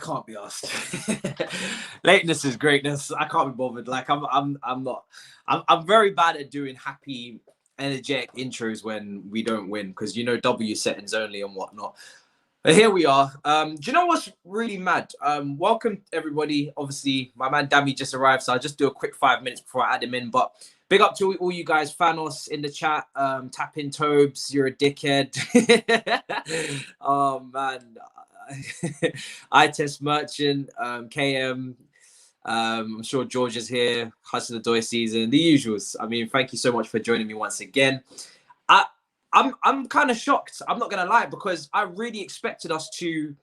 can't be asked. Lateness is greatness. I can't be bothered. Like I'm not. I'm very bad at doing happy, energetic intros when we don't win because W settings only and whatnot. But here we are. Do you know what's really mad? Welcome everybody. Obviously, my man Dami just arrived, so I'll just do a quick 5 minutes before I add him in. But big up to all you guys, Thanos in the chat. Tap in Tobes, you're a dickhead. Oh man. I Test Merchant, KM. I'm sure George is here. Hustle the Doy season, the usuals. I mean, thank you so much for joining me once again. I'm kind of shocked. I'm not gonna lie because I really expected us to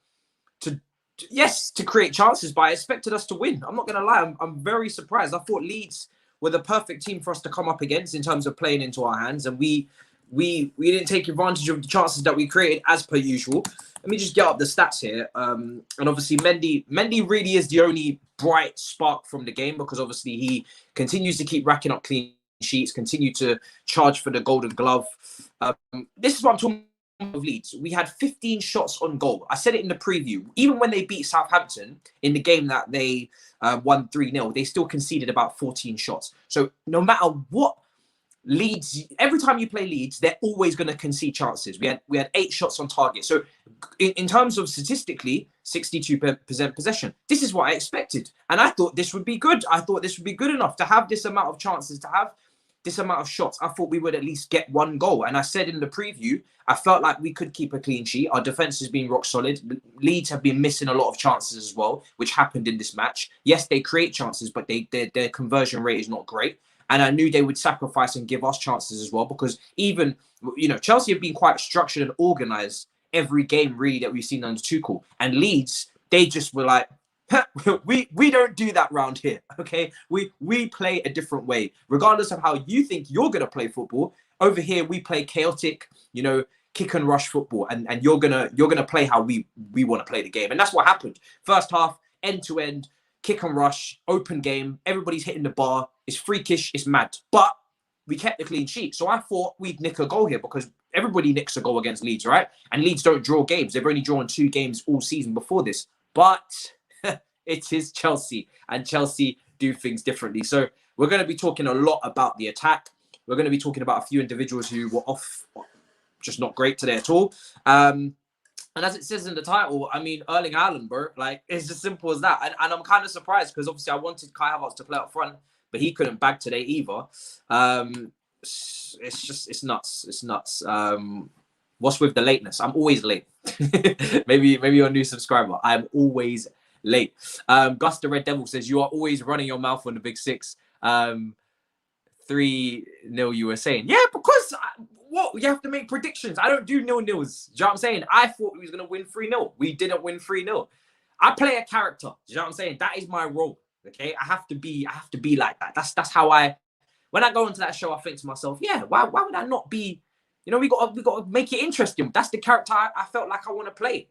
create chances, but I expected us to win. I'm not gonna lie. I'm very surprised. I thought Leeds were the perfect team for us to come up against in terms of playing into our hands, and we didn't take advantage of the chances that we created as per usual. Let me just get up the stats here. And obviously Mendy really is the only bright spark from the game because obviously he continues to keep racking up clean sheets, continue to charge for the Golden Glove. This is what I'm talking about with Leeds. We had 15 shots on goal. I said it in the preview. Even when they beat Southampton in the game that they won 3-0, they still conceded about 14 shots. So no matter what, Leeds, every time you play Leeds, they're always going to concede chances. We had 8 shots on target. So in terms of statistically, 62% possession. This is what I expected. And I thought this would be good. I thought this would be good enough to have this amount of chances, to have this amount of shots. I thought we would at least get 1 goal. And I said in the preview, I felt like we could keep a clean sheet. Our defense has been rock solid. Leeds have been missing a lot of chances as well, which happened in this match. Yes, they create chances, but their conversion rate is not great. And I knew they would sacrifice and give us chances as well because even, Chelsea have been quite structured and organised every game really that we've seen under Tuchel. And Leeds, they just were like, we don't do that round here, okay? We play a different way. Regardless of how you think you're going to play football, over here we play chaotic, kick and rush football. And you're gonna play how we want to play the game. And that's what happened. First half, end to end, kick and rush, open game. Everybody's hitting the bar. It's freakish. It's mad. But we kept the clean sheet. So I thought we'd nick a goal here because everybody nicks a goal against Leeds, right? And Leeds don't draw games. They've only drawn 2 games all season before this. But it is Chelsea. And Chelsea do things differently. So we're going to be talking a lot about the attack. We're going to be talking about a few individuals who were off, just not great today at all. And as it says in the title, I mean, Erling Haaland, bro, like, it's as simple as that. And I'm kind of surprised because obviously I wanted Kai Havertz to play up front, but he couldn't bag today either. It's nuts. It's nuts. What's with the lateness? I'm always late. maybe you're a new subscriber. I'm always late. Gus the Red Devil says, you are always running your mouth on the Big Six. 3-0 you were saying. Yeah, because... you have to make predictions. I don't do 0-0s. Do you know what I'm saying? I thought we was going to win 3-0. We didn't win 3-0. I play a character. Do you know what I'm saying? That is my role. Okay? I have to be like that. That's how when I go into that show, I think to myself, yeah, why would I not be, we got to make it interesting. That's the character I felt like I want to play.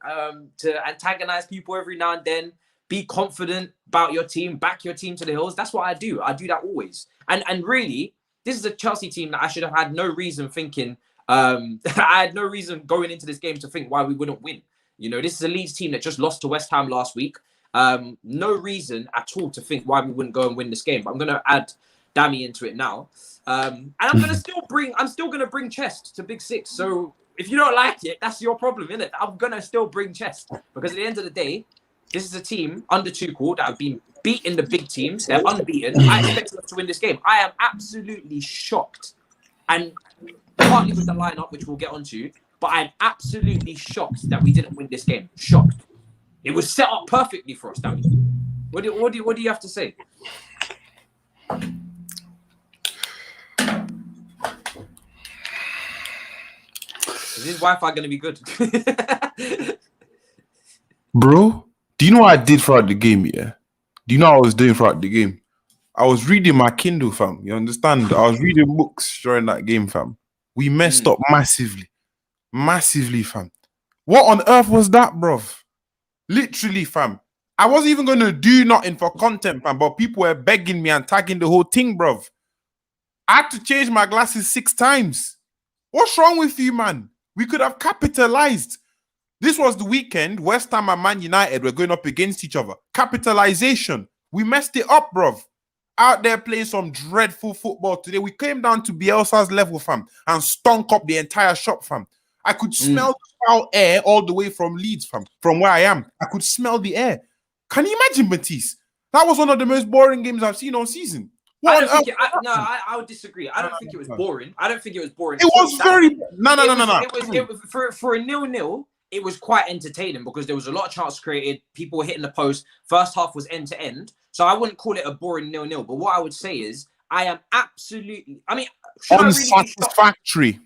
To antagonize people every now and then, be confident about your team, back your team to the hills. That's what I do. I do that always. And really, this is a Chelsea team that I should have had no reason thinking. I had no reason going into this game to think why we wouldn't win. This is a Leeds team that just lost to West Ham last week. No reason at all to think why we wouldn't go and win this game. But I'm going to add Dami into it now. And I'm still going to bring Chest to Big Six. So if you don't like it, that's your problem, innit? I'm going to still bring Chest. Because at the end of the day, this is a team under Tuchel that have been beating the big teams. They're unbeaten. I expected us to win this game. I am absolutely shocked. And partly with the lineup, which we'll get onto, but I'm absolutely shocked that we didn't win this game. Shocked. It was set up perfectly for us, Danny. What do you have to say? Is his Wi-Fi going to be good? Bro, do you know what I did throughout the game, yeah? Do you know what I was doing throughout the game? I was reading my Kindle, fam. You understand? I was reading books during that game, fam. We messed up massively. Massively, fam. What on earth was that, bruv? Literally, fam. I wasn't even going to do nothing for content, fam, but people were begging me and tagging the whole thing, bruv. I had to change my glasses 6 times. What's wrong with you, man? We could have capitalized. This was the weekend. West Ham and Man United were going up against each other. Capitalization. We messed it up, bruv. Out there playing some dreadful football today. We came down to Bielsa's level, fam, and stunk up the entire shop, fam. I could smell the foul air all the way from Leeds, fam, from where I am. I could smell the air. Can you imagine, Matisse? That was one of the most boring games I've seen all season. I would disagree. I don't think it was boring. I don't think it was boring. It was very... No. It was for a 0-0, it was quite entertaining because there was a lot of chances created. People were hitting the post. First half was end to end. So I wouldn't call it a boring 0-0. But what I would say is I am absolutely... I mean... Unsatisfactory.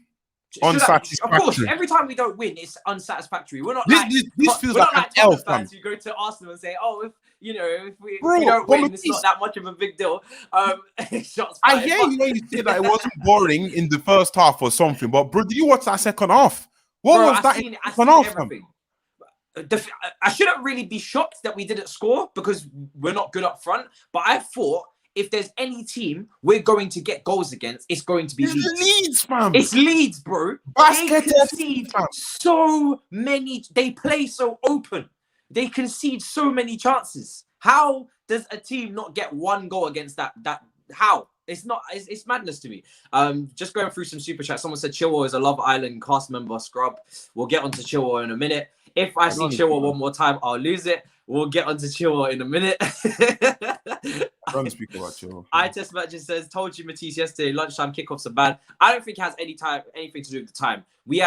Of course, every time we don't win, it's unsatisfactory. We're not this feels like an elf fans who go to Arsenal and say, "Oh, if we don't win, it's not that much of a big deal." I hear you when you say that it wasn't boring in the first half or something, but bro, did you watch that second half? What was that in the second half? I shouldn't really be shocked that we didn't score because we're not good up front. But I thought, if there's any team we're going to get goals against, it's going to be Leeds, fam. It's Leeds, bro. They concede so many. They play so open. They concede so many chances. How does a team not get one goal against that? How? It's not. It's madness to me. Just going through some super chats. Someone said Chilwell is a Love Island cast member scrub. We'll get onto Chilwell in a minute. If I see Chilwell one more time, I'll lose it. We'll get onto Chilwell in a minute. Don't speak about Chilwell. iTest Matches says, told you Matisse yesterday, lunchtime kickoffs are bad. I don't think it has anything to do with the time.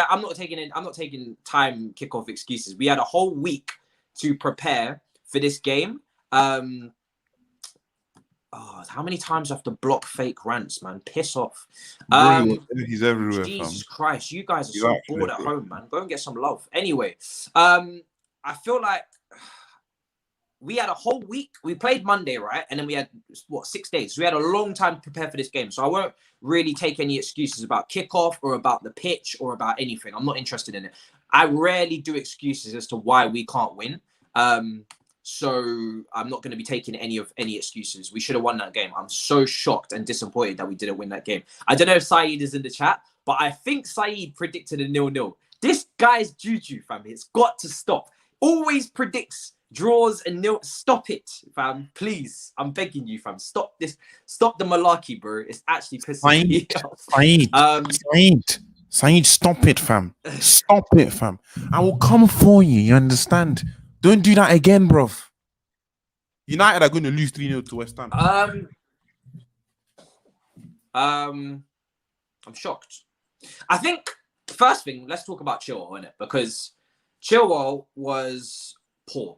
I'm not taking time kickoff excuses. We had a whole week to prepare for this game. How many times do I have to block fake rants, man? Piss off. He's everywhere. Jesus Christ, you guys are so bored at home, man. Go and get some love. Anyway, I feel like we had a whole week. We played Monday, right? And then we had, 6 days. So we had a long time to prepare for this game. So I won't really take any excuses about kickoff or about the pitch or about anything. I'm not interested in it. I rarely do excuses as to why we can't win. So I'm not going to be taking any excuses. We should have won that game. I'm so shocked and disappointed that we didn't win that game. I don't know if Saeed is in the chat, but I think Saeed predicted a 0-0. This guy's juju, fam. It's got to stop. Always predicts draws and nil. Stop it, fam. Please. I'm begging you, fam. Stop this. Stop the malarkey, bro. It's actually pissing me off. Saeed, stop it, fam. Stop it, fam. I will come for you. You understand? Don't do that again, bruv. United are going to lose 3-0 to West Ham. I'm shocked. I think, first thing, let's talk about Chilwell, innit? Because Chilwell was poor.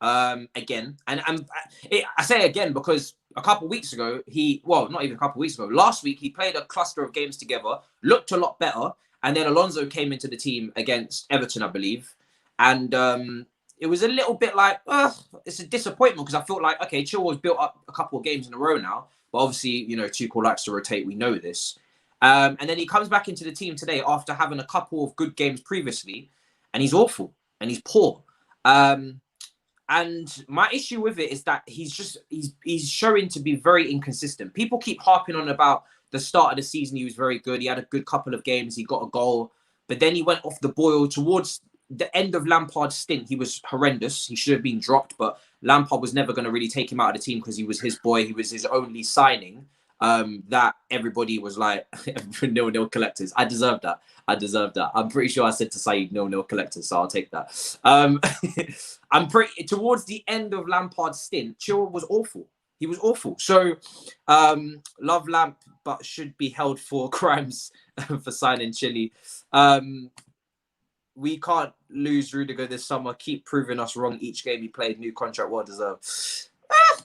Again. And I say again because a couple of weeks ago, not even a couple of weeks ago, last week, he played a cluster of games together, looked a lot better, and then Alonso came into the team against Everton, I believe. And it was a little bit like, it's a disappointment because I felt like, okay, Chilwell's built up a couple of games in a row now. But obviously, Tuchel likes to rotate. We know this. And then he comes back into the team today after having a couple of good games previously. And he's awful. And he's poor. And my issue with it is that he's showing to be very inconsistent. People keep harping on about the start of the season. He was very good. He had a good couple of games. He got a goal. But then he went off the boil towards the end of Lampard's stint. He was horrendous. He should have been dropped, but Lampard was never going to really take him out of the team because he was his boy. He was his only signing. That everybody was like, 0-0 collectors. I deserve that. I'm pretty sure I said to Saeed 0-0 collectors, so I'll take that. I'm pretty towards the end of Lampard's stint. Chilwell was awful. He was awful. So, love Lamp, but should be held for crimes for signing Chile. We can't lose Rudiger this summer. Keep proving us wrong each game he played. New contract, well deserved.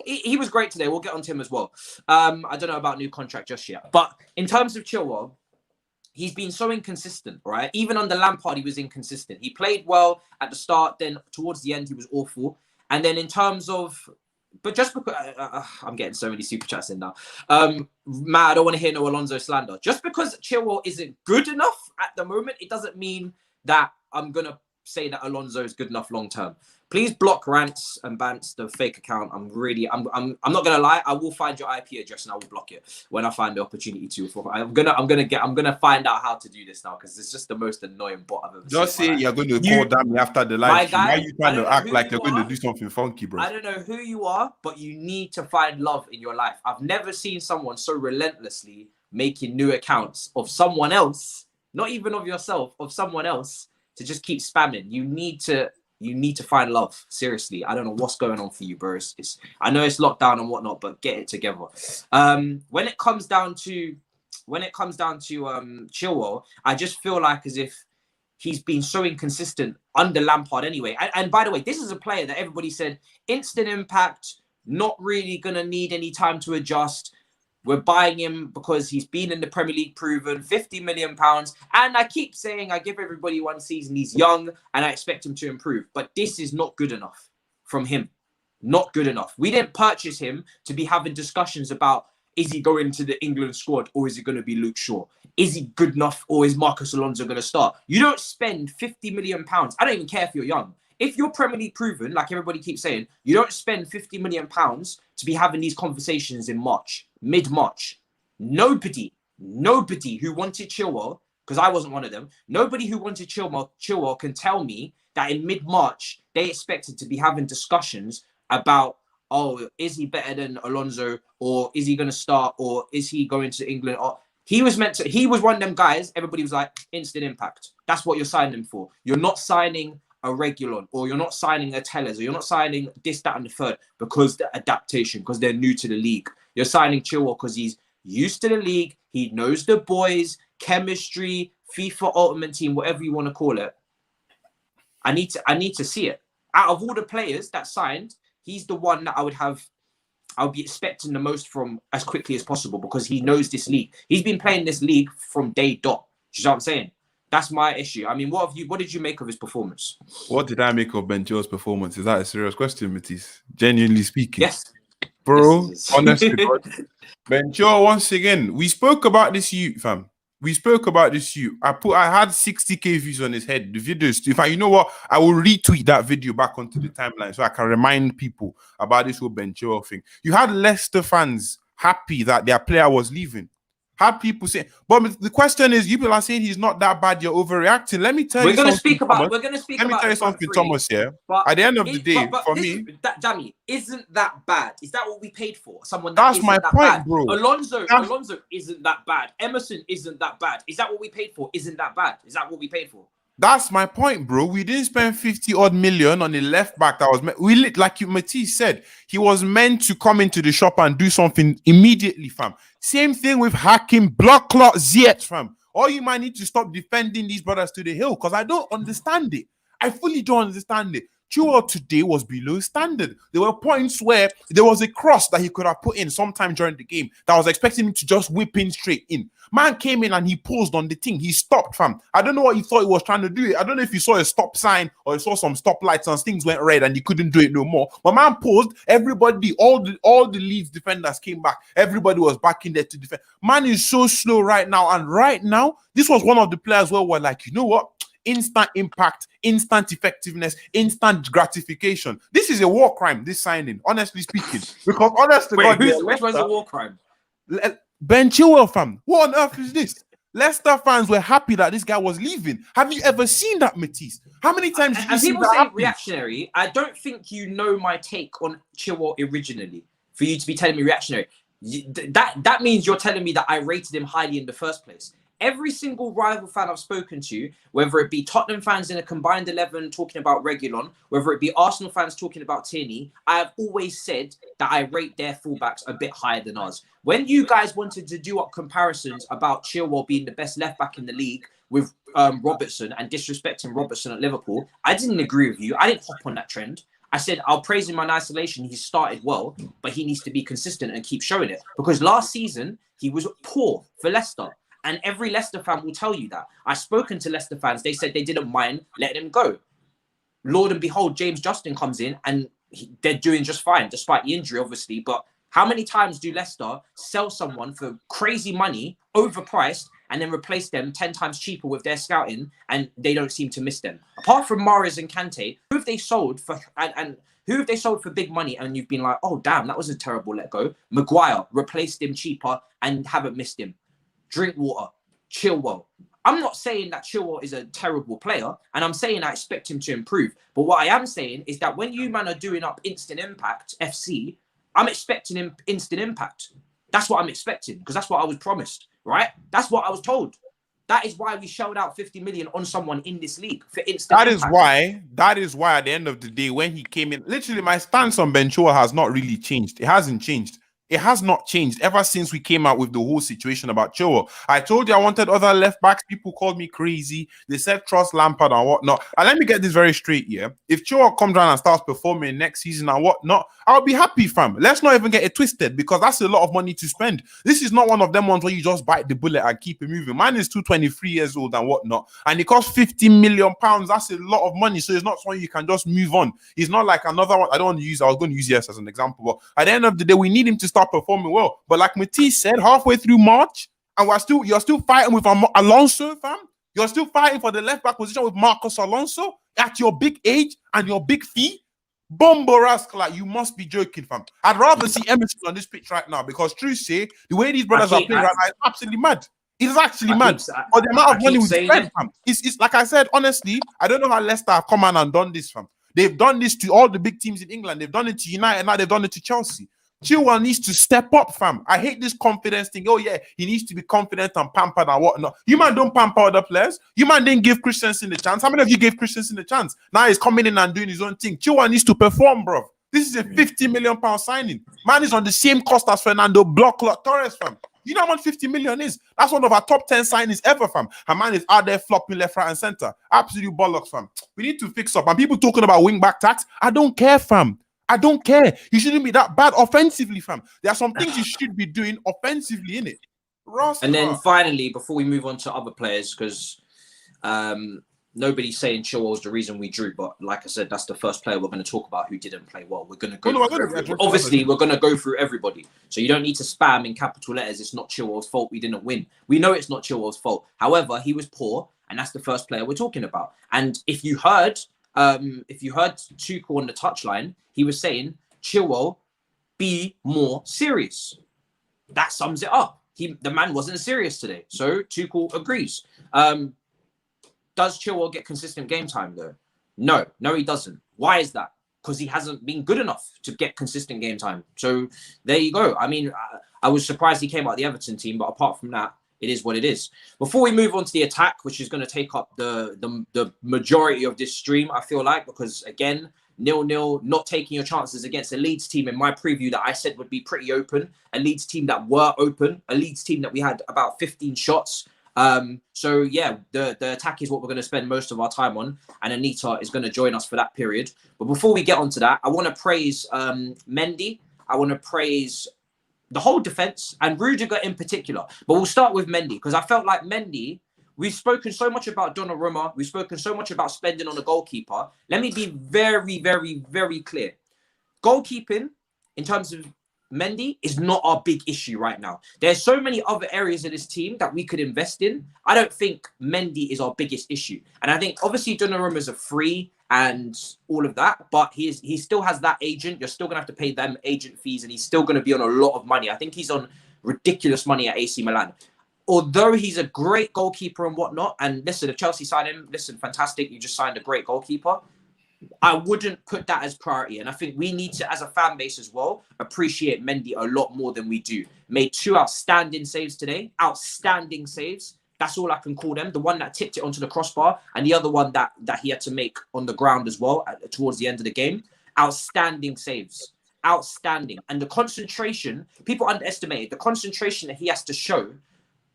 He was great today. We'll get on to him as well. I don't know about new contract just yet. But in terms of Chilwell, he's been so inconsistent, right? Even under Lampard, he was inconsistent. He played well at the start. Then towards the end, he was awful. And then in terms of... But just because... I'm getting so many super chats in now. Matt, I don't want to hear no Alonso slander. Just because Chilwell isn't good enough at the moment, it doesn't mean that I'm going to say that Alonso is good enough long term. Please block Rants and Bants, the fake account. I'm not gonna lie. I will find your IP address and I will block it when I find the opportunity to. I'm gonna find out how to do this now because it's just the most annoying bot I've ever seen. Just say you're going to call Dami after the live stream. Guy, Why are you trying to act like you're going to do something funky, bro? I don't know who you are, but you need to find love in your life. I've never seen someone so relentlessly making new accounts of someone else, not even of yourself, of someone else, to just keep spamming. You need to find love. Seriously, I don't know what's going on for you, bro. I know it's lockdown and whatnot, but get it together. When it comes down to Chilwell, I just feel like as if he's been so inconsistent under Lampard anyway. And by the way, this is a player that everybody said instant impact, not really gonna need any time to adjust. We're buying him because he's been in the Premier League proven, £50 million. And I keep saying I give everybody one season. He's young and I expect him to improve. But this is not good enough from him. Not good enough. We didn't purchase him to be having discussions about is he going to the England squad or is it going to be Luke Shaw? Is he good enough or is Marcus Alonso going to start? You don't spend £50 million. I don't even care if you're young. If you're Premier League proven, like everybody keeps saying, you don't spend £50 million to be having these conversations in March, mid-March. Nobody who wanted Chilwell, because I wasn't one of them, nobody who wanted Chilwell can tell me that in mid-March, they expected to be having discussions about, oh, is he better than Alonso? Or is he going to start? Or is he going to England? Or he was one of them guys, everybody was like, instant impact. That's what you're signing him for. You're not signing a Regulon, or you're not signing a Tellers, or you're not signing this, that, and the third because the adaptation, because they're new to the league. You're signing Chilwell because he's used to the league, he knows the boys, chemistry, FIFA Ultimate Team, whatever you want to call it. I need to see it. Out of all the players that signed, he's the one that I'll be expecting the most from as quickly as possible because he knows this league. He's been playing this league from day dot. Do you know what I'm saying? That's my issue. I mean, what did you make of his performance? What did I make of Ben Chilwell's performance? Is that a serious question, Matisse? Genuinely speaking. Yes. Bro, yes, honestly, God. Ben Chilwell, once again, we spoke about this youth, fam. We spoke about this youth. I had 60k views on his head. The videos, in fact, you know what? I will retweet that video back onto the timeline so I can remind people about this whole Ben Chilwell thing. You had Leicester fans happy that their player was leaving. Had people say, but the question is, you people are saying he's not that bad. You're overreacting. Let me tell you something. Let me tell you something, Thomas. Yeah. But at the end of the day, for me, Dami, isn't that bad? Is that what we paid for? Someone that's my point, bro. Alonso isn't that bad. Emerson isn't that bad. Is that what we paid for? Isn't that bad? Is that what we paid for? That's my point, bro. We didn't spend 50 odd million on the left back that was like Matisse said, he was meant to come into the shop and do something immediately, fam. Same thing with Hakim Ziyech, fam. All you might need to stop defending these brothers to the hill because I don't understand it. I fully don't understand it. Chilwell today was below standard. There were points where there was a cross that he could have put in sometime during the game that I was expecting him to just whip in straight in. Man came in and he paused on the thing. He stopped, fam. I don't know what he thought he was trying to do. I don't know if he saw a stop sign or he saw some stop lights and things went red and he couldn't do it no more. But man paused. Everybody, all the Leeds defenders came back. Everybody was back in there to defend. Man is so slow right now. And right now, this was one of the players where we're like, you know what? Instant impact, instant effectiveness, instant gratification. This is a war crime, this signing, honestly speaking. Because honestly, which was a war crime? Ben Chilwell, fam. What on earth is this? Leicester fans were happy that this guy was leaving. Have you ever seen that, Matisse? How many times did you see that? People say reactionary. I don't think you know my take on Chilwell originally for you to be telling me reactionary. That means you're telling me that I rated him highly in the first place. Every single rival fan I've spoken to, whether it be Tottenham fans in a combined 11 talking about Reguilon, whether it be Arsenal fans talking about Tierney, I have always said that I rate their fullbacks a bit higher than ours. When you guys wanted to do up comparisons about Chilwell being the best left back in the league with Robertson and disrespecting Robertson at Liverpool, I didn't agree with you. I didn't hop on that trend. I said, I'll praise him in isolation. He started well, but he needs to be consistent and keep showing it. Because last season, he was poor for Leicester. And every Leicester fan will tell you that. I've spoken to Leicester fans. They said they didn't mind letting him go. Lord and behold, James Justin comes in and they're doing just fine, despite the injury, obviously. But how many times do Leicester sell someone for crazy money, overpriced, and then replace them 10 times cheaper with their scouting, and they don't seem to miss them. Apart from Mahrez and Kante, who have they sold for and who have they sold for big money, and you've been like, oh damn, that was a terrible let go. Maguire, replaced him cheaper and haven't missed him. Drinkwater, Chilwell. I'm not saying that Chilwell is a terrible player, and I'm saying I expect him to improve. But what I am saying is that when you man are doing up instant impact FC, I'm expecting him instant impact. That's what I'm expecting, because that's what I was promised, right? That's what I was told. That is why we shelled out 50 million on someone in this league for instant impact. That is why at the end of the day, when he came in, literally my stance on Ben Chilwell has not really changed. It hasn't changed. It has not changed ever since we came out with the whole situation about Chilwell. I told you I wanted other left backs. People called me crazy. They said trust Lampard and whatnot. And let me get this very straight here. If Chilwell comes around and starts performing next season and whatnot, I'll be happy, fam. Let's not even get it twisted, because that's a lot of money to spend. This is not one of them ones where you just bite the bullet and keep it moving. Mine is 23 years old and whatnot, and it costs 50 million pounds. That's a lot of money. So it's not something you can just move on. It's not like another one. I was going to use yes as an example, but at the end of the day, we need him to start performing well. But like Matisse said, halfway through March, and you're still fighting with Alonso, fam. You're still fighting for the left back position with Marcos Alonso at your big age and your big fee. Bombo rascal, like, you must be joking, fam. I'd rather see Emerson on this pitch right now, because true say, the way these brothers are playing right now is absolutely mad. It's actually mad. But the amount of money we spend, fam. It's like I said, honestly, I don't know how Leicester have come on and done this, fam. They've done this to all the big teams in England. They've done it to United, now they've done it to Chelsea. Chilwell needs to step up, fam. I hate this confidence thing. Oh, yeah, he needs to be confident and pampered and whatnot. You man don't pamper other players. You man didn't give Christensen the chance. How many of you gave Christensen the chance? Now he's coming in and doing his own thing. Chilwell needs to perform, bro. This is a 50 million pound signing. Man is on the same cost as Fernando Torres, fam. You know how much 50 million is? That's one of our top 10 signings ever, fam. A man is out there flopping left, right, and center. Absolute bollocks, fam. We need to fix up. And people talking about wing back tax, I don't care, fam. I don't care. You shouldn't be that bad offensively, fam. There are some things you should be doing offensively, innit? And then finally, before we move on to other players, because nobody's saying Chilwell's the reason we drew, but like I said, that's the first player we're going to talk about who didn't play well. We're going to go obviously, we're going to go through everybody. So you don't need to spam in capital letters. It's not Chilwell's fault we didn't win. We know it's not Chilwell's fault. However, he was poor, and that's the first player we're talking about. And if you heard Tuchel on the touchline, he was saying, Chilwell, be more serious. That sums it up. The man wasn't serious today. So Tuchel agrees. Does Chilwell get consistent game time though? No, he doesn't. Why is that? Because he hasn't been good enough to get consistent game time. So there you go. I mean, I was surprised he came out of the Everton team, but apart from that, it is what it is. Before we move on to the attack, which is going to take up the majority of this stream, I feel like, because again, 0-0, not taking your chances against a Leeds team in my preview that I said would be pretty open, a Leeds team that were open, a Leeds team that we had about 15 shots. So yeah, the attack is what we're going to spend most of our time on, and Anita is going to join us for that period. But before we get onto that, I want to praise Mendy. I want to praise the whole defense and Rudiger in particular. But we'll start with Mendy, because I felt like Mendy, we've spoken so much about Donnarumma. We've spoken so much about spending on a goalkeeper. Let me be very, very, very clear. Goalkeeping, in terms of Mendy, is not our big issue right now. There's so many other areas of this team that we could invest in. I don't think Mendy is our biggest issue. And I think obviously Donnarumma is a free and all of that, but he still has that agent. You're still going to have to pay them agent fees, and he's still going to be on a lot of money. I think he's on ridiculous money at AC Milan. Although he's a great goalkeeper and whatnot, and listen, if Chelsea sign him, listen, fantastic, you just signed a great goalkeeper. I wouldn't put that as priority. And I think we need to, as a fan base as well, appreciate Mendy a lot more than we do. Made 2 outstanding saves today. Outstanding saves. That's all I can call them. The one that tipped it onto the crossbar, and the other one that he had to make on the ground as well towards the end of the game. Outstanding saves. Outstanding. And the concentration, people underestimate the concentration that he has to show,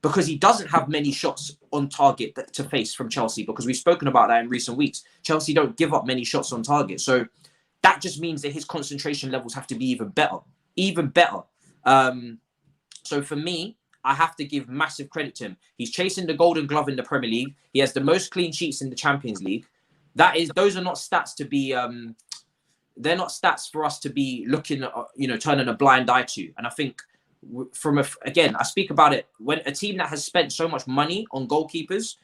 because he doesn't have many shots on target to face from Chelsea, because we've spoken about that in recent weeks. Chelsea don't give up many shots on target. So that just means that his concentration levels have to be even better. Even better. So for me, I have to give massive credit to him. He's chasing the Golden Glove in the Premier League. He has the most clean sheets in the Champions League. Those are not stats to be... they're not stats for us to be looking at, turning a blind eye to. And I think again, I speak about it, when a team that has spent so much money on goalkeepers,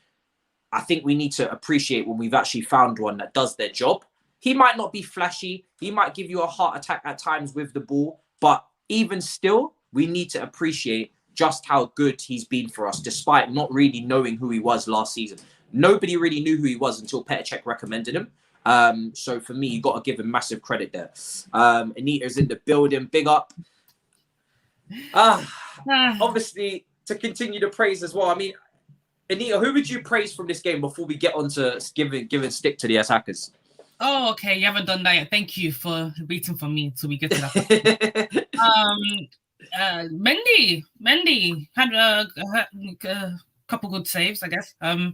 I think we need to appreciate when we've actually found one that does their job. He might not be flashy. He might give you a heart attack at times with the ball. But even still, we need to appreciate just how good he's been for us, despite not really knowing who he was last season. Nobody really knew who he was until Petr Cech recommended him. So for me, you got to give him massive credit there. Anita's in the building. Big up. Obviously, to continue the praise as well. I mean, Anita, who would you praise from this game before we get on to giving stick to the attackers? Oh, okay. You haven't done that yet. Thank you for waiting for me till we get to that. Mendy had a couple good saves, I guess. No,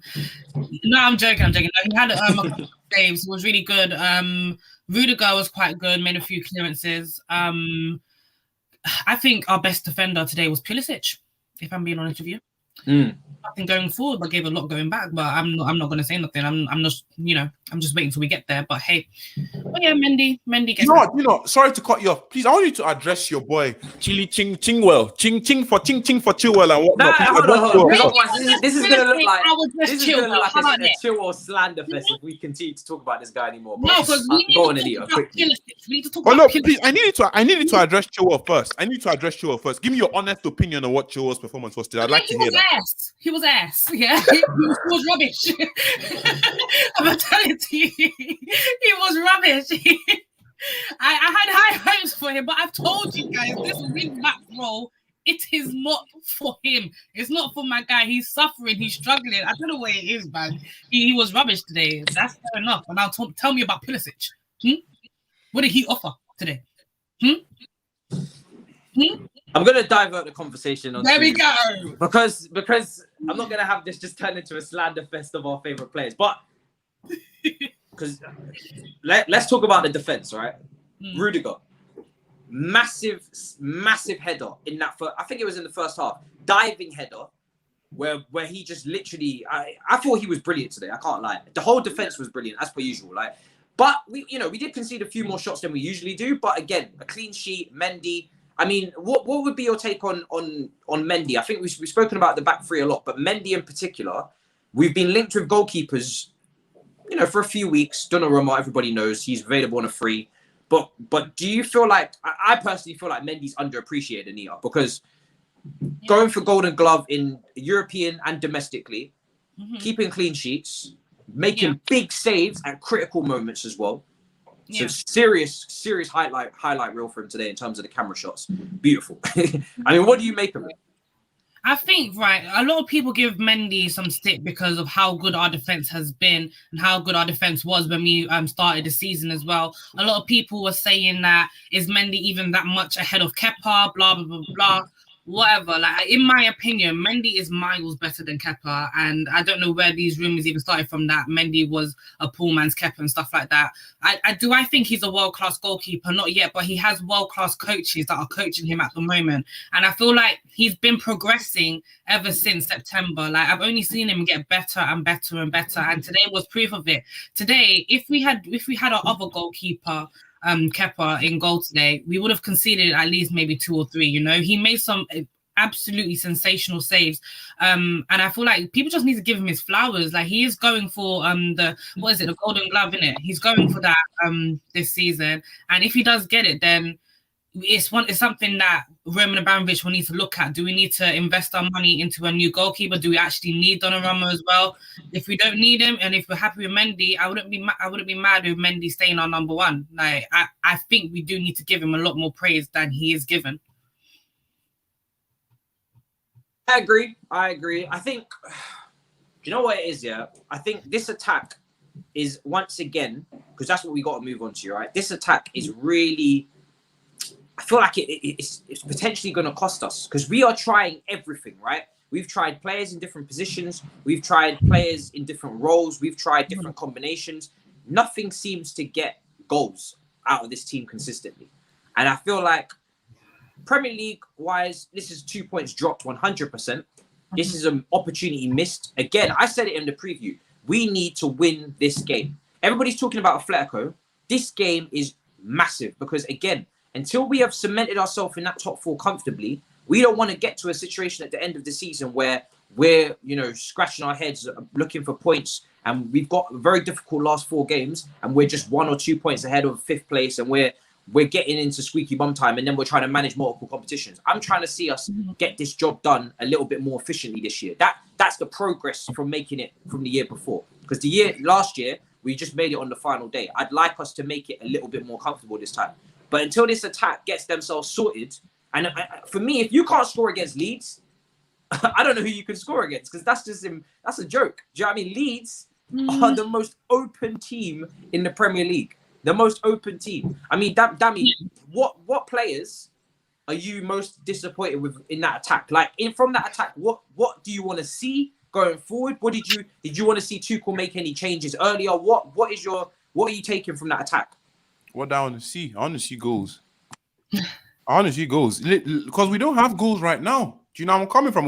I'm joking. He had a couple saves. It was really good. Rudiger was quite good. Made a few clearances. I think our best defender today was Pulisic, if I'm being honest with you. Nothing going forward, but gave a lot going back. But I'm not going to say nothing. I'm just waiting till we get there. But hey, Mendy gets. You know what? Sorry to cut you off. Please, I want you to address your boy Chilwell, Ching for Chilwell and whatnot. Hold on. This is gonna look like a Chilwell slander fest if we continue to talk about this guy anymore. No, because we need to talk about Pulisic. Please, I needed to address Chilwell first. Give me your honest opinion on what Chilwell's performance was today. I'd like to hear that. He was ass. Yeah, he was rubbish. I'm telling you, he was rubbish. I had high hopes for him, but I've told you guys this wing back role, it is not for him. It's not for my guy. He's suffering. He's struggling. I don't know what it is, man. He was rubbish today. That's fair enough. And now tell me about Pulisic. What did he offer today? I'm going to divert the conversation on. There we go. Because I'm not going to have this just turn into a slander fest of our favorite players. But because let's talk about the defense, right? Rudiger, massive header in that first, I think it was in the first half, diving header where he just literally, I thought he was brilliant today. I can't lie. The whole defense was brilliant as per usual. But we did concede a few more shots than we usually do. But again, a clean sheet, Mendy. I mean, what would be your take on Mendy? I think we've spoken about the back three a lot, but Mendy in particular, we've been linked with goalkeepers, for a few weeks. Donnarumma, everybody knows he's available on a free. But do you feel like, I personally feel like Mendy's underappreciated, Anita, because going for Golden Glove in European and domestically, keeping clean sheets, making big saves at critical moments as well. So serious highlight reel for him today in terms of the camera shots. Beautiful. I mean, what do you make of it? I think, a lot of people give Mendy some stick because of how good our defense has been and how good our defense was when we started the season as well. A lot of people were saying that, is Mendy even that much ahead of Kepa, blah, blah, blah, blah. Whatever, in my opinion, Mendy is miles better than Kepa, and I don't know where these rumors even started from that Mendy was a poor man's Kepa and stuff like that. I think he's a world-class goalkeeper, not yet, but he has world-class coaches that are coaching him at the moment, and I feel like he's been progressing ever since September. I've only seen him get better and better and better, and today was proof of it. Today, if we had our other goalkeeper, Kepa, in goal today, we would have conceded at least maybe 2 or 3. He made some absolutely sensational saves, and I feel like people just need to give him his flowers. He is going for the Golden Glove, innit? He's going for that this season, and if he does get it, then it's something that Roman Abramovich will need to look at. Do we need to invest our money into a new goalkeeper? Do we actually need Donnarumma as well? If we don't need him, and if we're happy with Mendy, I wouldn't be mad with Mendy staying our number one. I think we do need to give him a lot more praise than he is given. I agree. I think, you know what it is, yeah? I think this attack is, once again, because that's what we got to move on to, right? This attack is really, I feel like it's potentially going to cost us because we are trying everything, right? We've tried players in different positions. We've tried players in different roles. We've tried different combinations. Nothing seems to get goals out of this team consistently. And I feel like Premier League-wise, this is 2 points dropped 100%. This is an opportunity missed. Again, I said it in the preview. We need to win this game. Everybody's talking about Atletico. This game is massive because, again, until we have cemented ourselves in that top 4 comfortably, We don't want to get to a situation at the end of the season where we're, scratching our heads looking for points, and we've got a very difficult last 4 games, and we're just 1 or 2 points ahead of 5th place, and we're getting into squeaky bum time, and then we're trying to manage multiple competitions. I'm trying to see us get this job done a little bit more efficiently this year. That's the progress from making it from the year before. Because last year, we just made it on the final day. I'd like us to make it a little bit more comfortable this time. But until this attack gets themselves sorted, and for me, if you can't score against Leeds, I don't know who you can score against, because that's a joke. Do you know what I mean? Leeds are the most open team in the Premier League. The most open team. I mean, Dami, what players are you most disappointed with in that attack? Like, from that attack, what do you want to see going forward? What did you want to see Tuchel make any changes earlier? What are you taking from that attack? What do I want to see? I want to see goals. Because we don't have goals right now. Do you know where I'm coming from?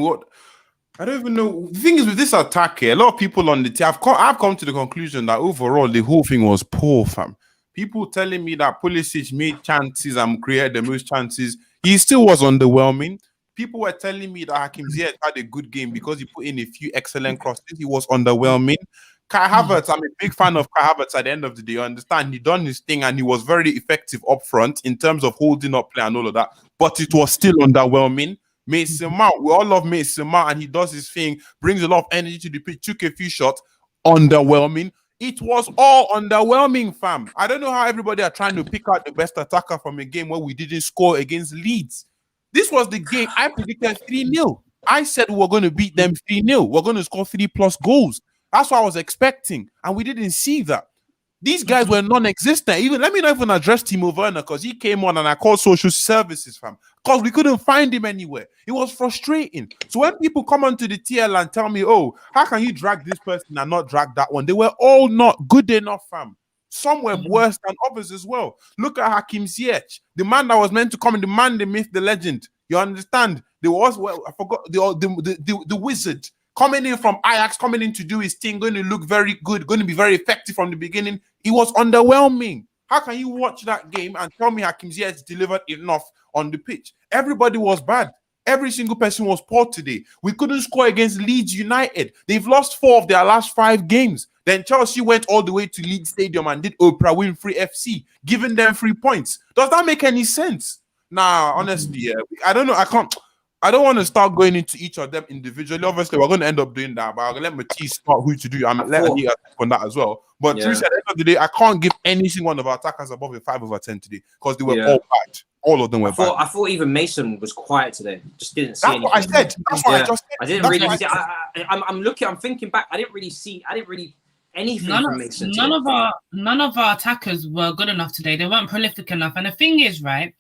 I don't even know. The thing is, with this attack here, a lot of people on the team, I've come to the conclusion that overall the whole thing was poor, fam. People telling me that Pulisic made chances and created the most chances. He still was underwhelming. People were telling me that Hakim Ziyech had a good game because he put in a few excellent crosses. He was underwhelming. Kai Havertz, I'm a big fan of Kai Havertz at the end of the day. You understand? He done his thing and he was very effective up front in terms of holding up play and all of that. But it was still underwhelming. Mason Mount, we all love Mason Mount, and he does his thing, brings a lot of energy to the pitch, took a few shots, underwhelming. It was all underwhelming, fam. I don't know how everybody are trying to pick out the best attacker from a game where we didn't score against Leeds. This was the game I predicted 3-0. I said we were going to beat them 3-0. We're going to score 3+ goals. That's what I was expecting, and we didn't see that. These guys were non-existent. Let me not even address Timo Werner, because he came on and I called social services, fam, because we couldn't find him anywhere. It was frustrating. So when people come onto the TL and tell me, oh, how can you drag this person and not drag that one? They were all not good enough, fam. Some were worse than others as well. Look at Hakim Ziyech, the man that was meant to come in, the man, the myth, the legend. You understand? There was, I forgot, the wizard. Coming in from Ajax, coming in to do his thing, going to look very good, going to be very effective from the beginning. It was underwhelming. How can you watch that game and tell me Hakim Ziyech delivered enough on the pitch? Everybody was bad. Every single person was poor today. We couldn't score against Leeds United. They've lost 4 of their last 5 games. Then Chelsea went all the way to Leeds Stadium and did Oprah Winfrey FC, giving them 3 points. Does that make any sense? Nah, honestly, yeah. I don't know. I don't want to start going into each of them individually. Obviously, we're going to end up doing that, but I'll let Matisse start who to do. I'm letting you on that as well. But truly, at the end of the day, I can't give any single one of our attackers above a 5 over 10 today, because they were all bad. All of them were bad. I thought even Mason was quiet today. Just didn't see anything. That's what I said. That's what I just said. I didn't really see. I'm thinking back. I didn't really anything from Mason. None of our attackers were good enough today. They weren't prolific enough. And the thing is, right,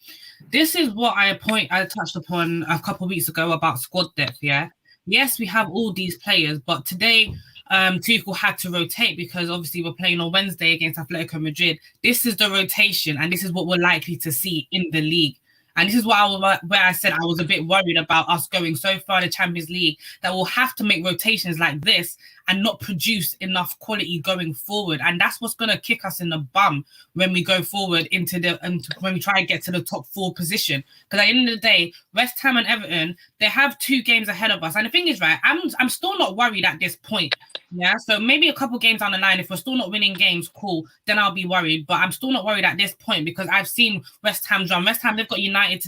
this is what I touched upon a couple of weeks ago about squad depth. Yeah, yes, we have all these players, but today Tuchel had to rotate because obviously we're playing on Wednesday against Atletico Madrid. This is the rotation, and this is what we're likely to see in the league. And this is where I said I was a bit worried about us going so far in the Champions League that we'll have to make rotations like this and not produce enough quality going forward. And that's what's going to kick us in the bum when we go forward when we try and get to the top 4 position. Because at the end of the day, West Ham and Everton, they have 2 games ahead of us. And the thing is, right, I'm still not worried at this point. Yeah, so maybe a couple games down the line, if we're still not winning games, cool, then I'll be worried. But I'm still not worried at this point because I've seen West Ham's run. West Ham, they've got United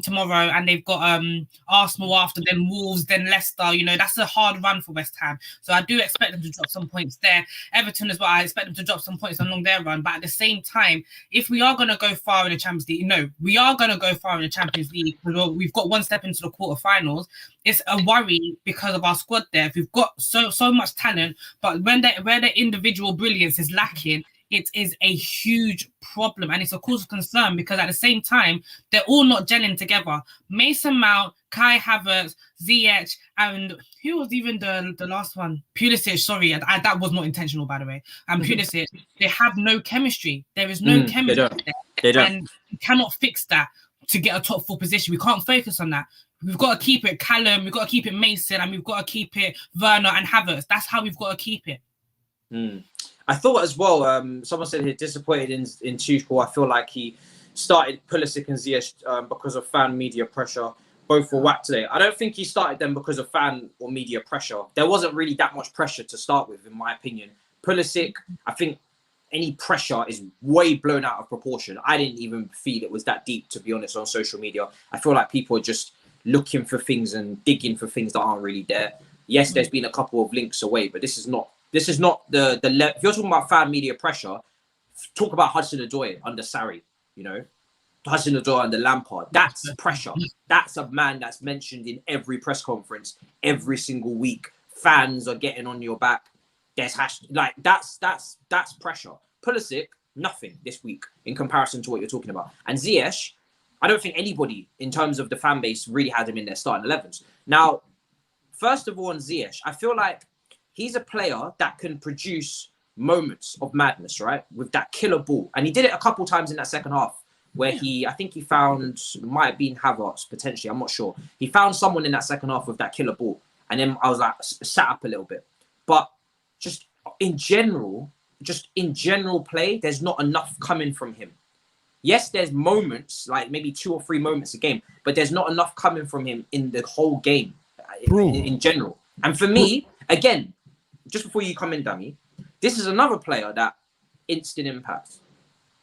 tomorrow, and they've got Arsenal after, then Wolves, then Leicester. You know, that's a hard run for West Ham. So I do expect them to drop some points there. Everton as well, I expect them to drop some points along their run. But at the same time, if we are going to go far in the Champions League, we are going to go far in the Champions League because we've got 1 step into the quarterfinals. It's a worry because of our squad depth. We've got so much talent, but where the individual brilliance is lacking, it is a huge problem, and it's a cause of concern because at the same time, they're all not gelling together. Mason Mount, Kai Havertz, Ziyech, and who was even the last one? Pulisic, sorry, that was not intentional, by the way. And Pulisic, they have no chemistry. There is no chemistry. They don't. And you cannot fix that to get a top 4 position. We can't focus on that. We've got to keep it Callum, we've got to keep it Mason, and we've got to keep it Werner and Havertz. That's how we've got to keep it. I thought as well, someone said he's disappointed in Tuchel. I feel like he started Pulisic and Ziyech because of fan media pressure. both were whacked today. I don't think he started them because of fan or media pressure. There wasn't really that much pressure to start with, in my opinion. Pulisic, I think any pressure is way blown out of proportion. I didn't even feel it was that deep, to be honest, on social media. I feel like people are just looking for things and digging for things that aren't really there. Yes, there's been a couple of links away, but this is not the if you're talking about fan media pressure, talk about Hudson-Odoi under Sarri, you know. Hudson-Odoi under Lampard. That's pressure. That's a man that's mentioned in every press conference, every single week. Fans are getting on your back. There's that's pressure. Pulisic, nothing this week in comparison to what you're talking about. And Ziyech, I don't think anybody in terms of the fan base really had him in their starting 11s. Now, first of all, on Ziyech, I feel like he's a player that can produce moments of madness, right? With that killer ball. And he did it a couple times in that second half where I think he found, might have been Havertz potentially, I'm not sure. He found someone in that second half with that killer ball. And then I was like, sat up a little bit. But just in general play, there's not enough coming from him. Yes, there's moments, like maybe 2 or 3 moments a game, but there's not enough coming from him in the whole game in general. And for me, again, just before you come in, Dami, this is another player that instant impact.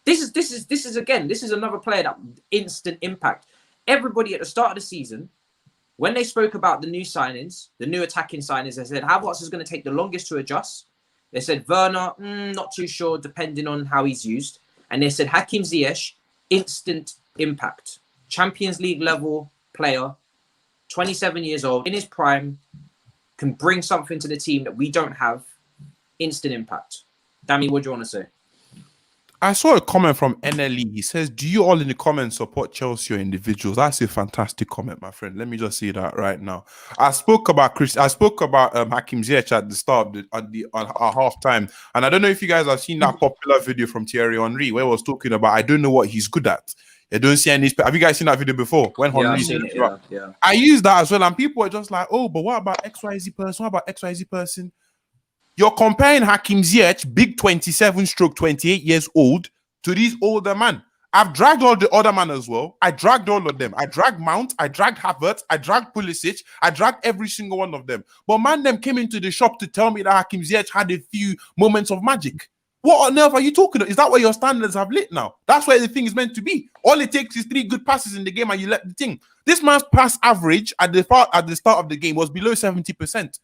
This is another player that instant impact. Everybody at the start of the season, when they spoke about the new signings, the new attacking signings, they said Havertz is going to take the longest to adjust. They said Werner, not too sure, depending on how he's used. And they said Hakim Ziyech, instant impact. Champions League level player, 27 years old, in his prime, can bring something to the team that we don't have. Instant impact. Dami, what do you want to say? I saw a comment from NLE. He says, do you all in the comments support Chelsea or individuals? That's a fantastic comment, my friend. Let me just say that right now. I spoke about Hakim Ziyech at the start at half time. And I don't know if you guys have seen that popular video from Thierry Henry where he was talking about, I don't know what he's good at. I don't see any. Have you guys seen that video before? When I use that as well. And people are just like, oh, but what about XYZ person? What about XYZ person? You're comparing Hakim Ziyech, big 27/28 years old, to these older man. I've dragged all the other man as well. I dragged all of them. I dragged Mount. I dragged Havertz. I dragged Pulisic. I dragged every single one of them. But man, them came into the shop to tell me that Hakim Ziyech had a few moments of magic. What on earth are you talking about? Is that what your standards have lit now? That's where the thing is meant to be. All it takes is 3 good passes in the game and you let the thing. This man's pass average at the start of the game was below 70%.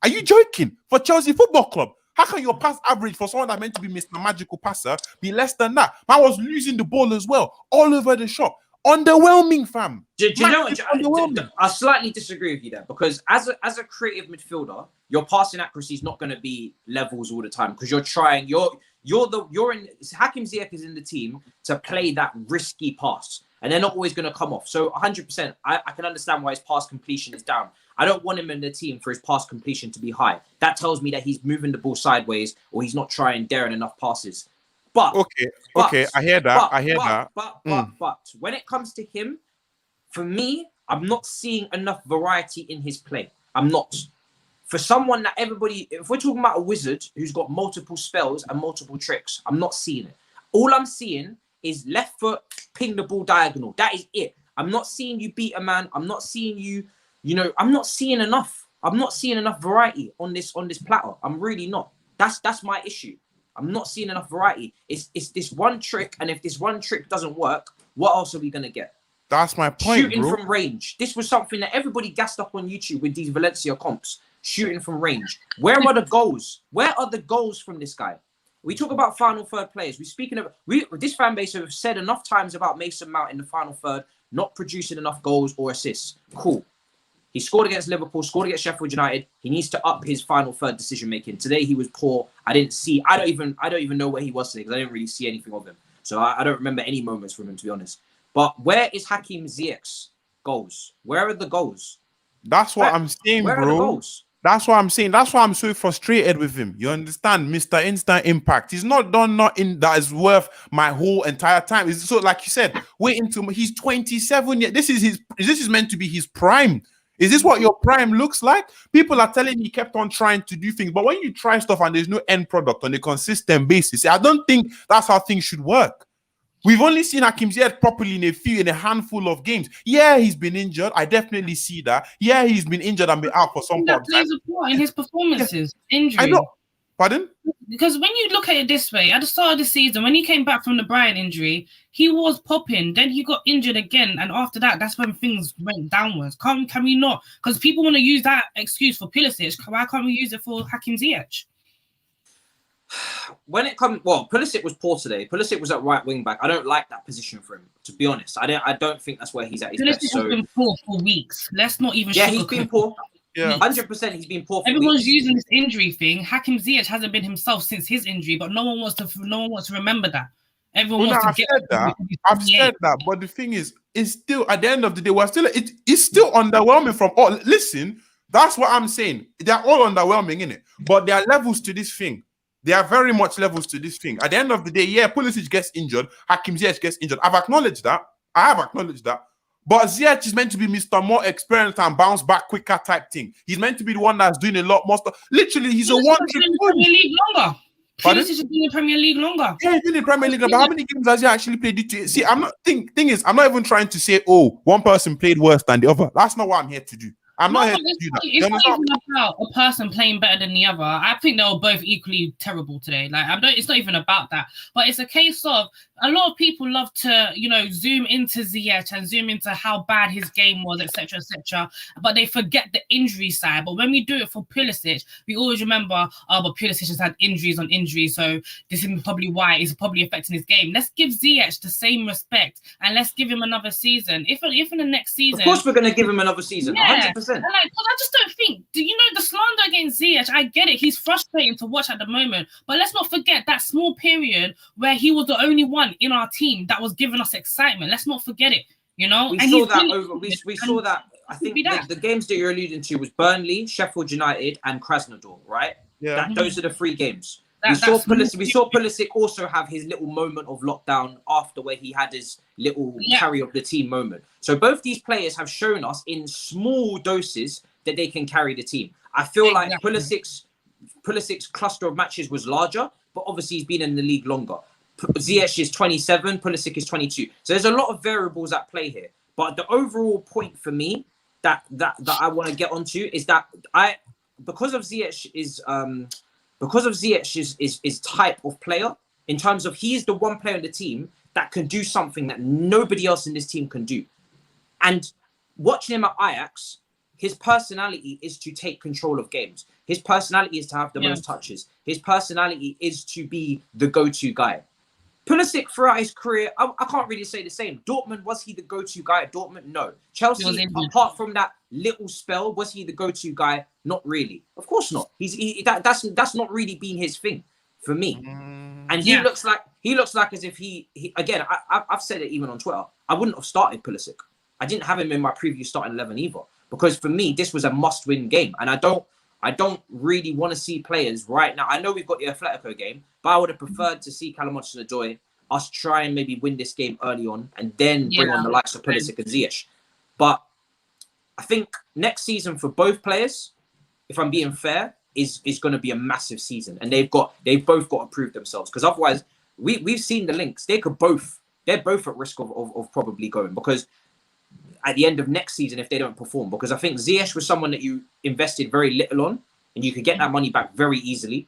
Are you joking? For Chelsea Football Club, how can your pass average for someone that's meant to be Mr. Magical Passer be less than that? Man was losing the ball as well, all over the shop. Underwhelming, fam. Do you know what? I slightly disagree with you there because as a creative midfielder, your passing accuracy is not going to be levels all the time because you're trying. Hakim Ziyech is in the team to play that risky pass, and they're not always going to come off. So 100%, I can understand why his pass completion is down. I don't want him in the team for his pass completion to be high. That tells me that he's moving the ball sideways or he's not daring enough passes. But I hear that. But when it comes to him, for me, I'm not seeing enough variety in his play. I'm not. For someone that if we're talking about a wizard who's got multiple spells and multiple tricks, I'm not seeing it. All I'm seeing is left foot, ping the ball diagonal. That is it. I'm not seeing you beat a man. I'm not seeing you. I'm not seeing enough. I'm not seeing enough variety on this platter. I'm really not. That's my issue. I'm not seeing enough variety. It's this one trick, and if this one trick doesn't work, what else are we gonna get? That's my point. Shooting from range. This was something that everybody gassed up on YouTube with these Valencia comps. Shooting from range. Where are the goals? Where are the goals from this guy? We talk about final third players. This fan base have said enough times about Mason Mount in the final third, not producing enough goals or assists. Cool. He scored against Liverpool, scored against Sheffield United. He needs to up his final third decision making. Today he was poor. I don't even know where he was today because I didn't really see anything of him. So I don't remember any moments from him, to be honest. But where is Hakim Ziyech's goals? Where are the goals? That's what I'm saying, bro. Where are the goals? That's what I'm saying. That's why I'm so frustrated with him. You understand, Mr. Instant Impact. He's not done nothing that is worth my whole entire time. It's so, like you said, he's 27 years. This is meant to be his prime. Is this what your prime looks like? People are telling me he kept on trying to do things, but when you try stuff and there's no end product on a consistent basis, I don't think that's how things should work. We've only seen Hakim Ziyech properly in a handful of games. Yeah, he's been injured. I definitely see that. Yeah, he's been injured and been out for some part That plays a part in his performances. Yeah. Injury. I know. Pardon? Because when you look at it this way, at the start of the season, when he came back from the Brian injury, he was popping. Then he got injured again, and after that, that's when things went downwards. Can we not? Because people want to use that excuse for Pulisic. Why can't we use it for Hakim Ziyech? When it comes, Pulisic was poor today. Pulisic was at right wing back. I don't like that position for him, to be honest. I don't think that's where he's at his Pulisic best. has been poor for weeks. Let's not even. Yeah, he's been poor. Yeah, 100%. He's been poor. Everyone's using this injury thing. Hakim Ziyech hasn't been himself since his injury, but no one wants to remember that. Everyone wants to get that. I've said that, but the thing is, it's still at the end of the day, it's still underwhelming from all. Listen, that's what I'm saying. They're all underwhelming, innit? But there are levels to this thing. There are very much levels to this thing. At the end of the day, yeah, Pulisic gets injured, Hakim Ziyech gets injured. I've acknowledged that. I have acknowledged that. But Ziyech is meant to be Mr. More experienced and bounce back quicker type thing. He's meant to be the one that's doing a lot more stuff. Literally, he's a one-trick Premier League longer. Pulisic has been in the Premier League longer. Yeah, he's been in the Premier League, but how many games has he actually played? See, I'm not thing is, I'm not even trying to say, oh, one person played worse than the other. That's not what I'm here to do. I'm not here to do that. It's not even about a person playing better than the other. I think they were both equally terrible today. It's not even about that. But it's a case of a lot of people love to, zoom into Ziyech and zoom into how bad his game was, etc., etc. But they forget the injury side. But when we do it for Pulisic, we always remember, but Pulisic has had injuries on injuries, so this is probably why it's probably affecting his game. Let's give Ziyech the same respect and let's give him another season. If in the next season, of course, we're going to give him another season, 100%. And I just don't think. Do you know the slander against Ziyech? I get it. He's frustrating to watch at the moment, but let's not forget that small period where he was the only one in our team that was giving us excitement. Let's not forget it. We saw that. I think the games that you're alluding to was Burnley, Sheffield United, and Krasnodar, right? Yeah, those are the three games. We saw Pulisic also have his little moment of lockdown after where he had his little carry of the team moment. So both these players have shown us in small doses that they can carry the team. I feel like Pulisic's cluster of matches was larger, but obviously he's been in the league longer. Ziyech is 27, Pulisic is 22. So there's a lot of variables at play here. But the overall point for me that I want to get onto is that because of Ziyech's type of player, in terms of he is the one player on the team that can do something that nobody else in this team can do. And watching him at Ajax, his personality is to take control of games. His personality is to have the most touches. His personality is to be the go-to guy. Pulisic throughout his career, I can't really say the same. Dortmund, was he the go-to guy at Dortmund? No. Chelsea, apart from that little spell, was he the go-to guy? Not really. Of course not. That's not really been his thing for me. And he looks like as if he again. I've said it even on Twitter. I wouldn't have started Pulisic. I didn't have him in my previous starting 11 either, because for me this was a must-win game, and I don't really want to see players right now. I know we've got the Atletico game, but I would have preferred to see Callum Hudson-Odoi us try and maybe win this game early on and then bring on the likes of Pulisic and Ziyech. But I think next season for both players, if I'm being fair, is going to be a massive season, and they've both got to prove themselves, because otherwise we've seen the links. They're both at risk of probably going, because at the end of next season, if they don't perform, because I think Ziyech was someone that you invested very little on and you could get that money back very easily.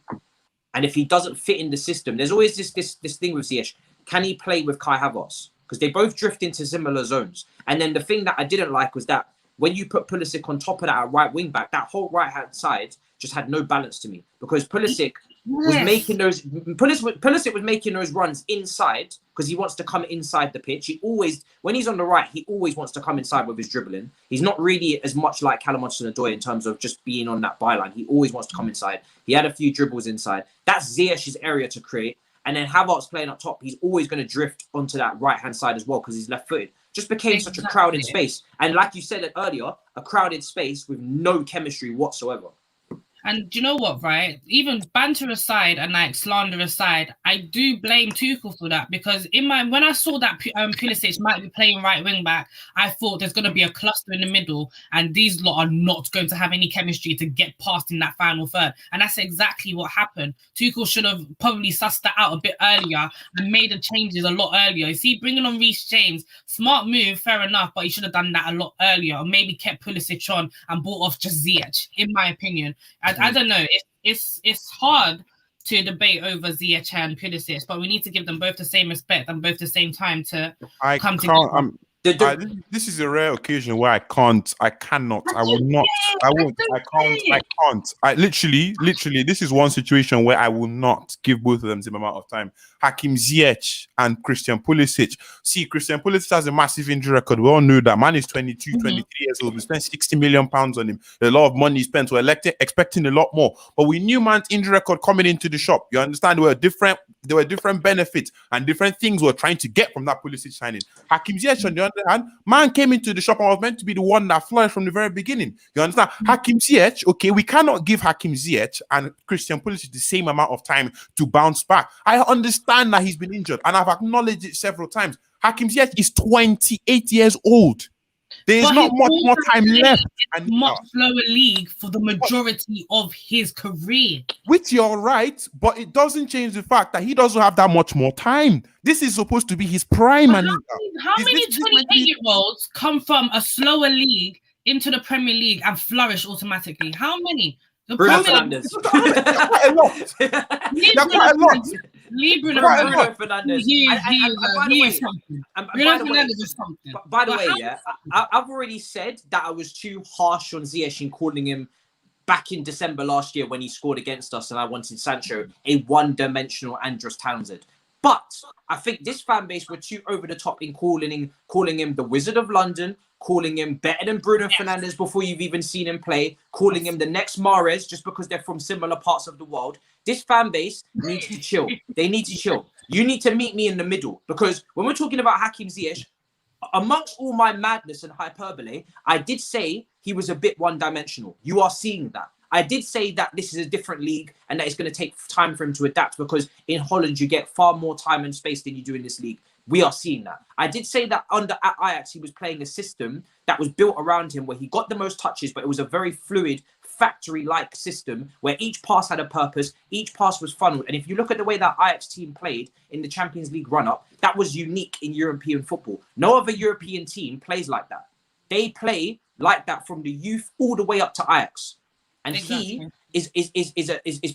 And if he doesn't fit in the system, there's always this thing with Ziyech. Can he play with Kai Havertz? Because they both drift into similar zones. And then the thing that I didn't like was that when you put Pulisic on top of that at right wing back, that whole right hand side just had no balance to me, because Pulisic was making those runs inside because he wants to come inside the pitch. He always, when he's on the right, he always wants to come inside with his dribbling. He's not really as much like Callum Hudson-Odoi in terms of just being on that byline. He always wants to come inside. He had a few dribbles inside. That's Ziyech's area to create. And then Havertz playing up top, he's always going to drift onto that right-hand side as well because he's left-footed. Just became such a crowded space. And like you said earlier, a crowded space with no chemistry whatsoever. And do you know what, right? Even banter aside and like slander aside, I do blame Tuchel for that because when I saw that Pulisic might be playing right wing back, I thought there's going to be a cluster in the middle and these lot are not going to have any chemistry to get past in that final third. And that's exactly what happened. Tuchel should have probably sussed that out a bit earlier and made the changes a lot earlier. You see, bringing on Reece James, smart move, fair enough, but he should have done that a lot earlier or maybe kept Pulisic on and bought off just Ziyech, in my opinion. I don't know. It's hard to debate over Ziyech and Pulisic, but we need to give them both the same respect and both the same time to come together. This is a rare occasion where I cannot, I will not, I won't, I can't. I literally, this is one situation where I will not give both of them the same amount of time. Hakim Ziyech and Christian Pulisic. See, Christian Pulisic has a massive injury record. We all know that. Man is 22, 23 years old. We spent 60 million pounds on him. A lot of money spent. We're expecting a lot more. But we knew man's injury record coming into the shop. You understand? There were different benefits and different things we're trying to get from that Pulisic signing. Hakim Ziyech, on the other hand, man came into the shop and was meant to be the one that flourished from the very beginning. You understand? Hakim Ziyech, okay, we cannot give Hakim Ziyech and Christian Pulisic the same amount of time to bounce back. I understand that he's been injured, and I've acknowledged it several times. Hakim Ziyech is 28 years old. There's not much more time left. And much lower league for the majority of his career. Which you're right, but it doesn't change the fact that he doesn't have that much more time. This is supposed to be his prime. How many 28-year-olds come from a slower league into the Premier League and flourish automatically? How many? Bruno Fernandes. Quite a lot. Quite a lot. Bruno Fernandes. By the way, yeah, I've already said that I was too harsh on Ziyech in calling him back in December last year when he scored against us and I wanted Sancho a one-dimensional Andros Townsend. But I think this fan base were too over the top in calling him the Wizard of London, calling him better than Bruno Fernandes before you've even seen him play, calling him the next Mahrez just because they're from similar parts of the world. This fan base needs to chill. They need to chill. You need to meet me in the middle because when we're talking about Hakim Ziyech, amongst all my madness and hyperbole, I did say he was a bit one-dimensional. You are seeing that. I did say that this is a different league and that it's going to take time for him to adapt because in Holland, you get far more time and space than you do in this league. We are seeing that. I did say that at Ajax, he was playing a system that was built around him where he got the most touches, but it was a very fluid, factory-like system where each pass had a purpose, each pass was funneled. And if you look at the way that Ajax team played in the Champions League run-up, that was unique in European football. No other European team plays like that. They play like that from the youth all the way up to Ajax. And he is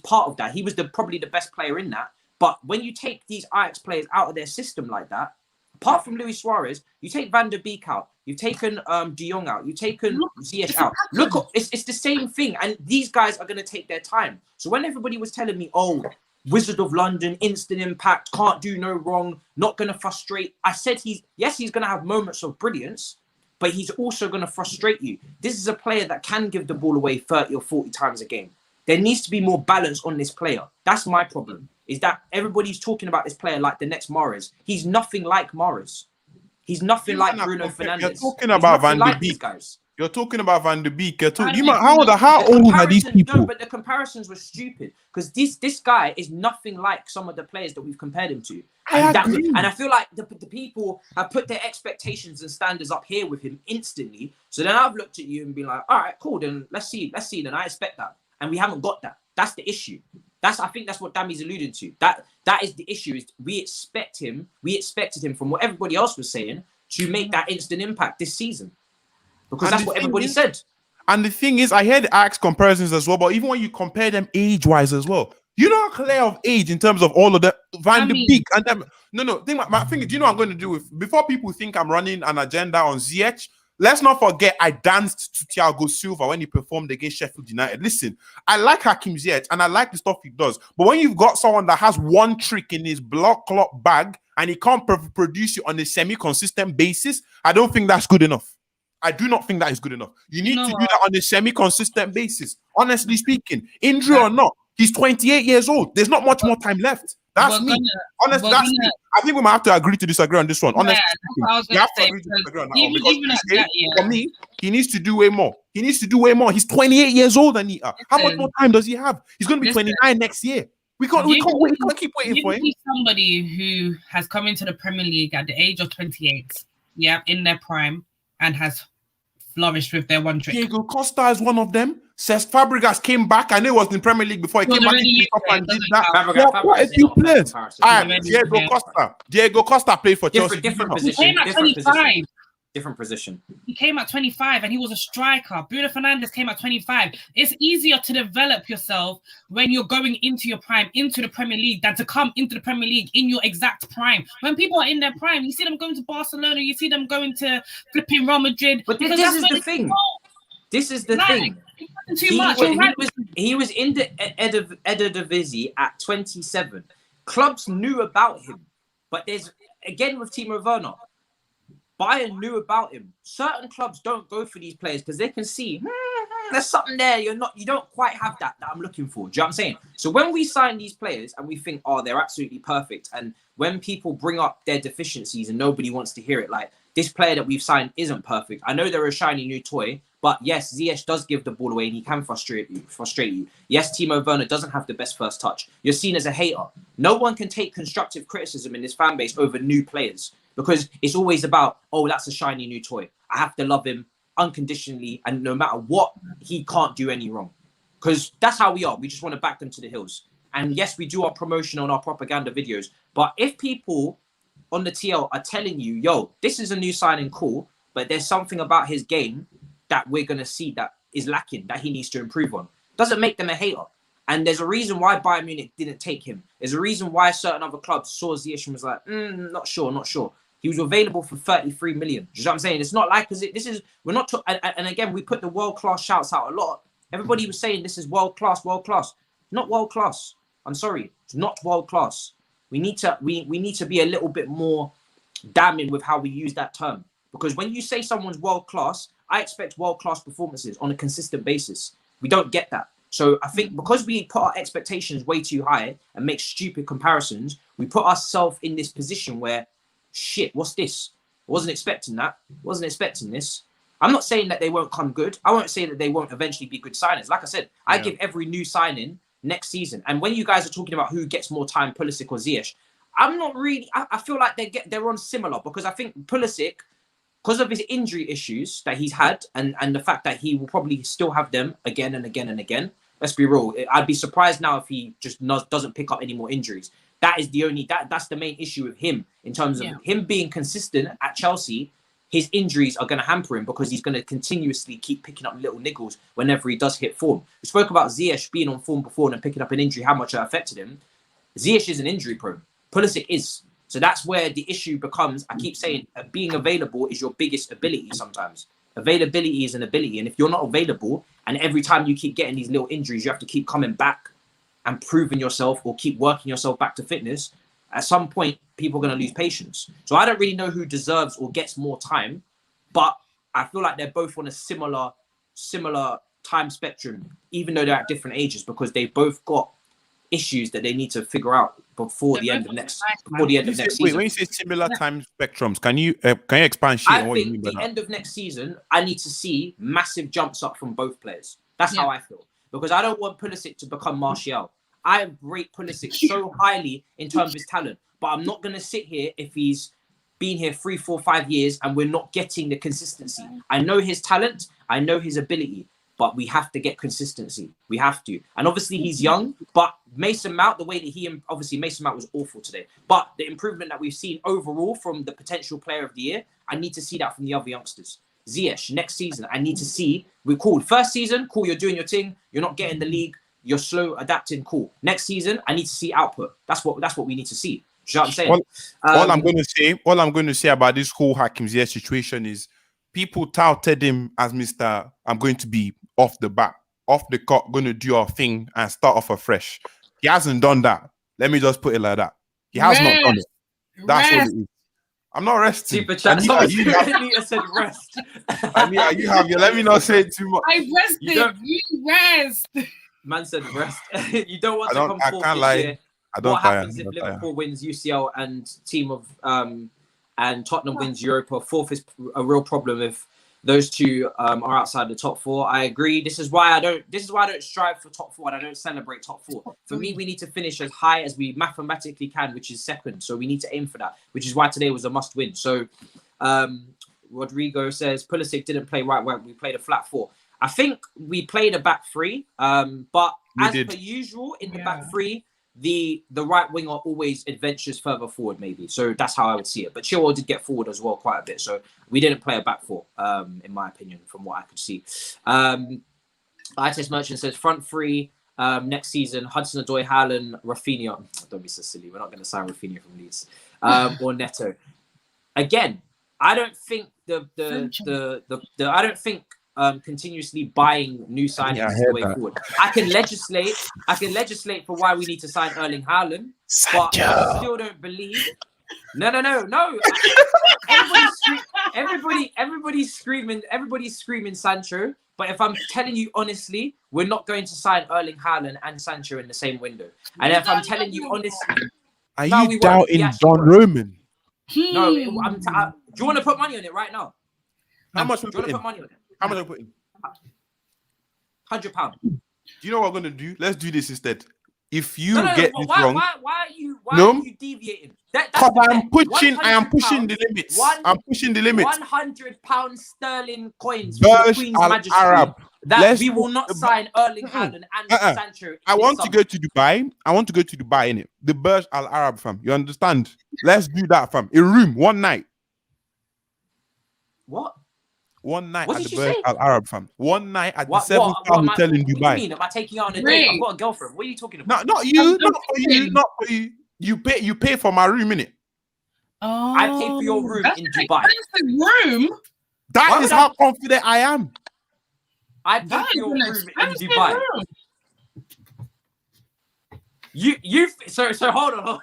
part of that. He was probably the best player in that. But when you take these Ajax players out of their system like that, apart from Luis Suarez, you take Van der Beek out, you've taken De Jong out, you've taken Ziyech out. Look, it's the same thing. And these guys are going to take their time. So when everybody was telling me, oh, Wizard of London, instant impact, can't do no wrong, not going to frustrate. I said he's going to have moments of brilliance, but he's also going to frustrate you. This is a player that can give the ball away 30 or 40 times a game. There needs to be more balance on this player. That's my problem, is that everybody's talking about this player like the next Mahrez. He's nothing like Mahrez. He's nothing like Bruno Fernandes. You're talking about Van der Beek. You're talking about Van der Beek. How old are these people? No, but the comparisons were stupid because this guy is nothing like some of the players that we've compared him to. And I feel like the people have put their expectations and standards up here with him instantly. So then I've looked at you and been like, all right, cool. Then let's see. Then I expect that. And we haven't got that. That's the issue. I think that's what Dami's alluding to. That is the issue. Is we expected him from what everybody else was saying to make that instant impact this season. Because that's what everybody said. And the thing is, I heard Ajax comparisons as well, but even when you compare them age-wise as well, you're not clear of age in terms of all of the Van der Beek and them. No. My thing is, do you know what I'm going to do with before people think I'm running an agenda on Ziyech? Let's not forget I danced to Thiago Silva when he performed against Sheffield United. Listen, I like Hakim Ziyech and I like the stuff he does. But when you've got someone that has one trick in his block clock bag and he can't produce it on a semi-consistent basis, I don't think that's good enough. I do not think that is good enough. You need to do that on a semi-consistent basis. Honestly speaking, injury or not, he's 28 years old. There's not much more time left. That's me. Honestly, that's me. I think we might have to agree to disagree on this one. Honestly, we have to agree to disagree on that one because for me, he needs to do way more. He's 28 years old, Anita. How much more time does he have? He's going to be 29 next year. We can't keep waiting for him. Somebody who has come into the Premier League at the age of 28, in their prime, and has flourished with their one trick. Diego Costa is one of them. Cesc Fabregas came back. I know he was in Premier League before he came back and did that. Quite a few players. Diego Costa played for Chelsea. Different position. He came at 25 and he was a striker. Bruno Fernandes came at 25. It's easier to develop yourself when you're going into your prime, into the Premier League, than to come into the Premier League in your exact prime. When people are in their prime, you see them going to Barcelona, you see them going to flipping Real Madrid. But this is the thing. This is the thing. He was in the Eredivisie at 27. Clubs knew about him, but there's again with Timo Werner. Bayern knew about him. Certain clubs don't go for these players because they can see there's something there. You don't quite have that I'm looking for. Do you know what I'm saying? So when we sign these players and we think, they're absolutely perfect, and when people bring up their deficiencies and nobody wants to hear it, like this player that we've signed isn't perfect. I know they're a shiny new toy, but yes, Ziyech does give the ball away and he can frustrate you. Yes, Timo Werner doesn't have the best first touch. You're seen as a hater. No one can take constructive criticism in this fan base over new players because it's always about, that's a shiny new toy. I have to love him unconditionally, and no matter what, he can't do any wrong. Because that's how we are. We just want to back them to the hills. And yes, we do our promotion on our propaganda videos. But if people on the TL are telling you, this is a new signing, cool, but there's something about his game that we're going to see that is lacking, that he needs to improve on, doesn't make them a hater. And there's a reason why Bayern Munich didn't take him. There's a reason why certain other clubs saw Ziyech and was like, not sure. He was available for 33 million. Do you know what I'm saying? It's not like, we're not, and again, we put the world-class shouts out a lot. Everybody was saying this is world-class. Not world-class. I'm sorry. It's not world-class. We need to be a little bit more damning with how we use that term. Because when you say someone's world-class, I expect world-class performances on a consistent basis. We don't get that. So I think because we put our expectations way too high and make stupid comparisons, we put ourselves in this position where, shit, what's this? I wasn't expecting that. Wasn't expecting this. I'm not saying that they won't come good. I won't say that they won't eventually be good signings. Like I said, I give every new signing next season. And when you guys are talking about who gets more time, Pulisic or Ziyech, I'm not really. I feel like they're on similar because I think Pulisic, because of his injury issues that he's had and the fact that he will probably still have them again and again and again. Let's be real. I'd be surprised now if he just doesn't pick up any more injuries. That is that's the main issue with him in terms of him being consistent at Chelsea. His injuries are going to hamper him because he's going to continuously keep picking up little niggles whenever he does hit form. We spoke about Ziyech being on form before and picking up an injury, how much it affected him. Ziyech is an injury prone. Pulisic is. So that's where the issue becomes. I keep saying being available is your biggest ability sometimes. Availability is an ability. And if you're not available and every time you keep getting these little injuries, you have to keep coming back and proving yourself or keep working yourself back to fitness, at some point, people are going to lose patience. So I don't really know who deserves or gets more time, but I feel like they're both on a similar time spectrum, even though they're at different ages, because they've both got issues that they need to figure out before the end of next season. Wait, when you say similar time spectrums, can you expand on what you mean by that? I think the end of next season, I need to see massive jumps up from both players. That's how I feel. Because I don't want Pulisic to become Martial. I rate Pulisic so highly in terms of his talent, but I'm not going to sit here if he's been here 3, 4, 5 years and we're not getting the consistency. I know his talent, I know his ability, but we have to get consistency. We have to. And obviously he's young, but Mason Mount, the way that Mason Mount was awful today, but the improvement that we've seen overall from the potential player of the year, I need to see that from the other youngsters. Ziyech, next season, I need to see, we're cool. First season, cool, you're doing your thing, you're not getting the league, you're slow, adapting, cool. Next season, I need to see output. That's what we need to see. Do you know what I'm saying? All I'm going to say about this whole Hakim Ziyech situation is people touted him as Mr. I'm going to be off the court, going to do our thing and start off afresh. He hasn't done that. Let me just put it like that. He has not done it. That's what it is. I'm not resting. Super chat. Anita said rest. Anita, you have. Let me not say it too much. I rested. You rest. Man said rest. You don't want to come forth I can't lie. year. what happens if Liverpool wins UCL and and Tottenham wins Europa? Fourth is a real problem if those two are outside the top four. I agree. This is why I don't strive for top four and I don't celebrate top four. For me, we need to finish as high as we mathematically can, which is second. So we need to aim for that, which is why today was a must win. So Rodrigo says Pulisic didn't play right when we played a flat four. I think we played a back three, but per usual in the back three, the right winger always adventures further forward, maybe. So that's how I would see it. But Chilwell did get forward as well quite a bit. So we didn't play a back four, in my opinion, from what I could see. ITS Merchant says front three next season: Hudson-Odoi, Haaland, Rafinha. Don't be so silly. We're not going to sign Rafinha from Leeds or Neto. Again, I don't think I don't think continuously buying new signings is the way forward. I can legislate for why we need to sign Erling Haaland, but I still don't believe. No. Everybody's screaming Sancho. But if I'm telling you honestly, we're not going to sign Erling Haaland and Sancho in the same window. And if I'm telling you honestly, are you doubting Don Roman? No, do you want to put money on it right now? How much? Do you want to put money on it? How much are we putting? £100. Do you know what we're gonna do? Let's do this instead. If you this wrong, why are you deviating? Because I am pushing the limits. I'm pushing the limits. £100 sterling coins from the Queen's Majesty. Arab. We will not sign Erling Haaland and Sancho. I want to go to Dubai. In it. The Burj Al Arab, fam. You understand? Let's do that, fam. A room, one night. What? One night at the Burj Al Arab, fam. One night at the 7-star hotel in Dubai. What do you mean? Am I taking you on a date? I've got a girlfriend. What are you talking about? No, not you. Not for you. You pay for my room, innit? Oh, I pay for your room in Dubai. That's the room. That is how confident I am. I pay for your room in Dubai. So hold on.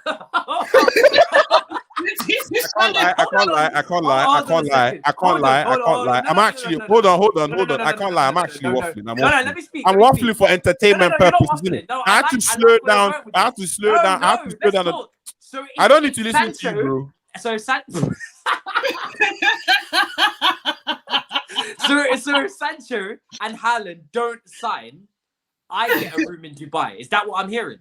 I can't lie. I'm actually hold on. I can't lie. I'm actually waffling. Let me speak. I'm waffling for entertainment purposes. I have to slow down. I have to slow down. I don't need to listen to you, bro. So Sancho and Haaland don't sign, I get a room in Dubai. Is that what I'm hearing?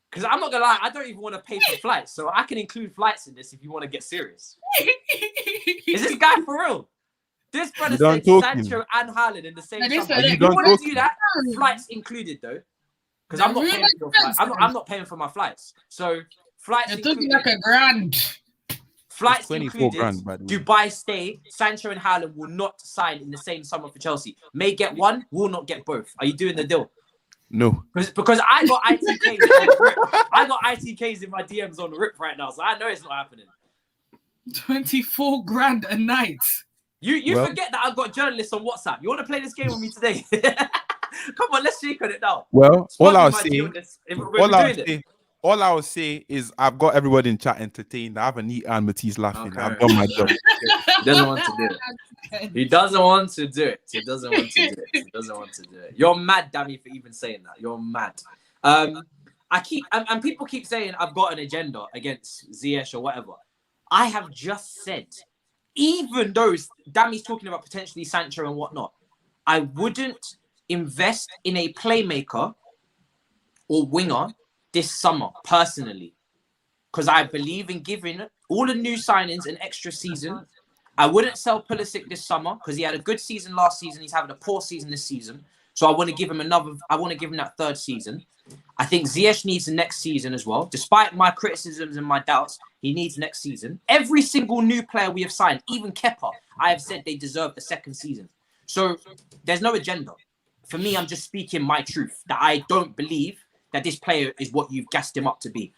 Because I'm not gonna lie, I don't even want to pay for flights, so I can include flights in this if you want to get serious. Is this guy for real? This brother said Sancho and Haaland in the same time. If you want to do that, flights included though. Because I'm not paying for your flights. I'm not paying for my flights. So flights it took you like $1,000. Flights included, Dubai stay, Sancho and Haaland will not sign in the same summer for Chelsea. May get one, will not get both. Are you doing the deal? No. Because I got ITKs on the rip. I got ITKs in my DMs on the rip right now, so I know it's not happening. 24 grand a night. You forget that I've got journalists on WhatsApp. You want to play this game with me today? Come on, let's shake on it now. Well, all I will say is I've got everybody in chat entertained. I have a neat and Matisse laughing. Okay. I've done my job. He doesn't want to do it. He doesn't want to do it. You're mad, Dami, for even saying that. You're mad. People keep saying I've got an agenda against Ziyech or whatever. I have just said, even though Dami's talking about potentially Sancho and whatnot, I wouldn't invest in a playmaker or winger this summer, personally, because I believe in giving all the new signings an extra season. I wouldn't sell Pulisic this summer because he had a good season last season. He's having a poor season this season. So I want to give him that third season. I think Ziyech needs the next season as well. Despite my criticisms and my doubts, he needs next season. Every single new player we have signed, even Kepa, I have said they deserve the second season. So there's no agenda. For me, I'm just speaking my truth, that I don't believe that this player is what you've gassed him up to be.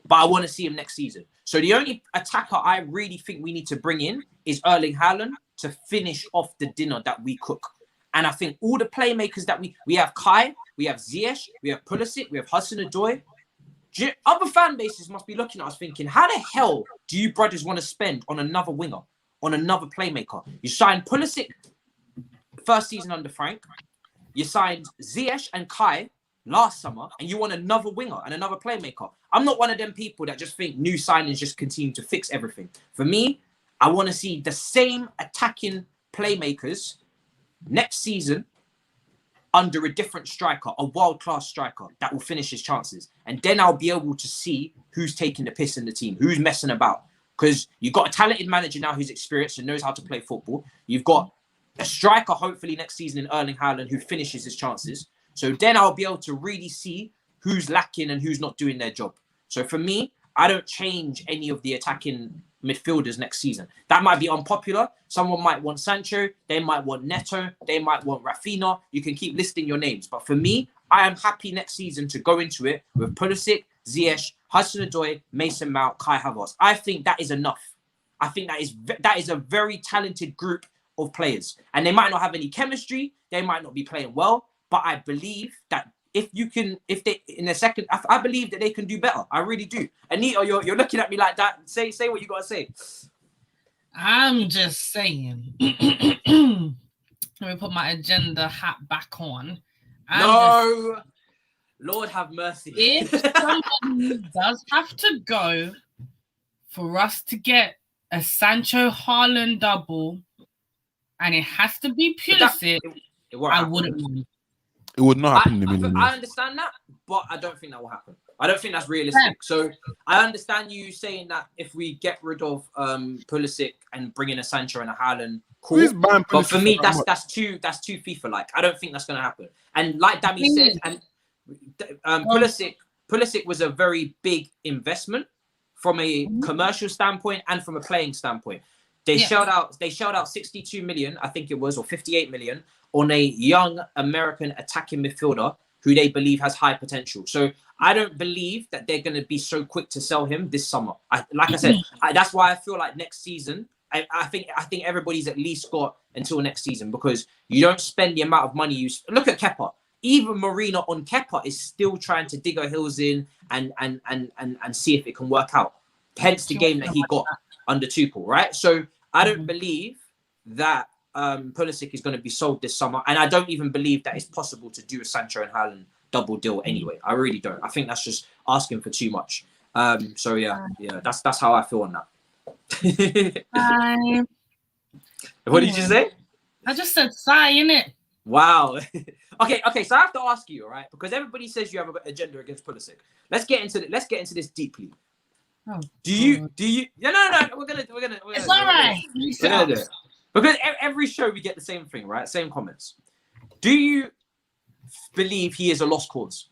But I want to see him next season. So the only attacker I really think we need to bring in is Erling Haaland to finish off the dinner that we cook. And I think all the playmakers that we have Kai, we have Ziyech, we have Pulisic, we have Hudson-Odoi. Other fan bases must be looking at us thinking, how the hell do you brothers want to spend on another winger, on another playmaker? You signed Pulisic first season under Frank. You signed Ziyech and Kai last summer, and you want another winger and another playmaker. I'm not one of them people that just think new signings just continue to fix everything. For me, I want to see the same attacking playmakers next season under a different striker, a world-class striker that will finish his chances. And then I'll be able to see who's taking the piss in the team, who's messing about. Because you've got a talented manager now who's experienced and knows how to play football. You've got a striker, hopefully next season in Erling Haaland, who finishes his chances. So then I'll be able to really see who's lacking and who's not doing their job. So for me, I don't change any of the attacking midfielders next season. That might be unpopular. Someone might want Sancho. They might want Neto. They might want Rafinha. You can keep listing your names. But for me, I am happy next season to go into it with Pulisic, Ziyech, Hudson-Odoi, Mason Mount, Kai Havertz. I think that is enough. I think that is a very talented group of players. And they might not have any chemistry. They might not be playing well. But I believe that I believe that they can do better. I really do. Anita, you're looking at me like that. Say what you gotta say. I'm just saying. Let me put my agenda hat back on. Lord have mercy. If someone does have to go for us to get a Sancho Haaland double, and it has to be Pulisic, I wouldn't mind. It would not happen in a million years. I understand that, but I don't think that will happen. I don't think that's realistic. Yeah. So I understand you saying that if we get rid of Pulisic and bring in a Sancho and a Haaland, cool. But for me, that's too FIFA-like. I don't think that's going to happen. And like Dami said, and Pulisic was a very big investment from a commercial standpoint and from a playing standpoint. They shelled out 62 million, I think it was, or 58 million on a young American attacking midfielder who they believe has high potential. So I don't believe that they're going to be so quick to sell him this summer. That's why I feel like next season, I think everybody's at least got until next season, because you don't spend the amount of money you look at Kepa. Even Marina on Kepa is still trying to dig her heels in and see if it can work out. Hence the game that he got under Tuchel, right? So I don't believe that Pulisic is going to be sold this summer, and I don't even believe that it's possible to do a Sancho and Haaland double deal anyway. I really don't. I think that's just asking for too much. So yeah, that's how I feel on that. What did you say? I just said sigh, innit? Wow. Okay. So I have to ask you, all right? Because everybody says you have an agenda against Pulisic. Let's get into this deeply. Oh, do you? No. We're gonna. It's all right. We're gonna do it. Because every show we get the same thing, right? Same comments. Do you believe he is a lost cause?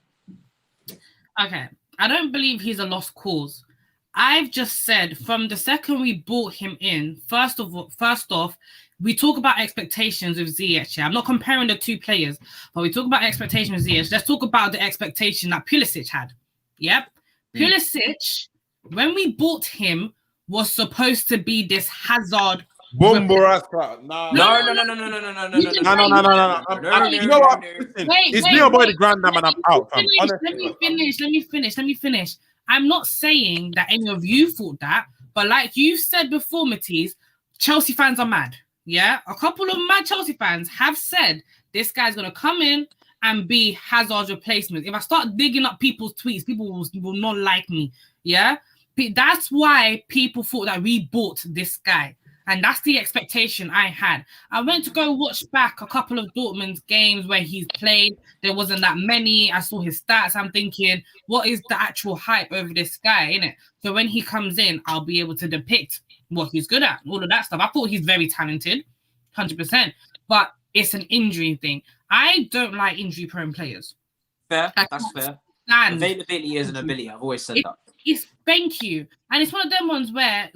Okay, I don't believe he's a lost cause. I've just said from the second we brought him in, first off, we talk about expectations with Ziyech. I'm not comparing the two players, but we talk about expectations with Ziyech. Let's talk about the expectation that Pulisic had. Yep. Pulisic, when we bought him, was supposed to be this Hazard. No. You know what? It's me about the grand and I'm out. Let me finish. I'm not saying that any of you thought that, but like you said before, Matisse, Chelsea fans are mad. Yeah, a couple of mad Chelsea fans have said this guy's gonna come in and be Hazard's replacement. If I start digging up people's tweets, people will not like me. Yeah, that's why people thought that we bought this guy. And that's the expectation I had. I went to go watch back a couple of Dortmund's games where he's played. There wasn't that many. I saw his stats. I'm thinking, what is the actual hype over this guy, innit? So when he comes in, I'll be able to depict what he's good at, all of that stuff. I thought he's very talented, 100%. But it's an injury thing. I don't like injury-prone players. Fair. That's fair. Availability is an ability. I've always said that. Thank you. And it's one of them ones where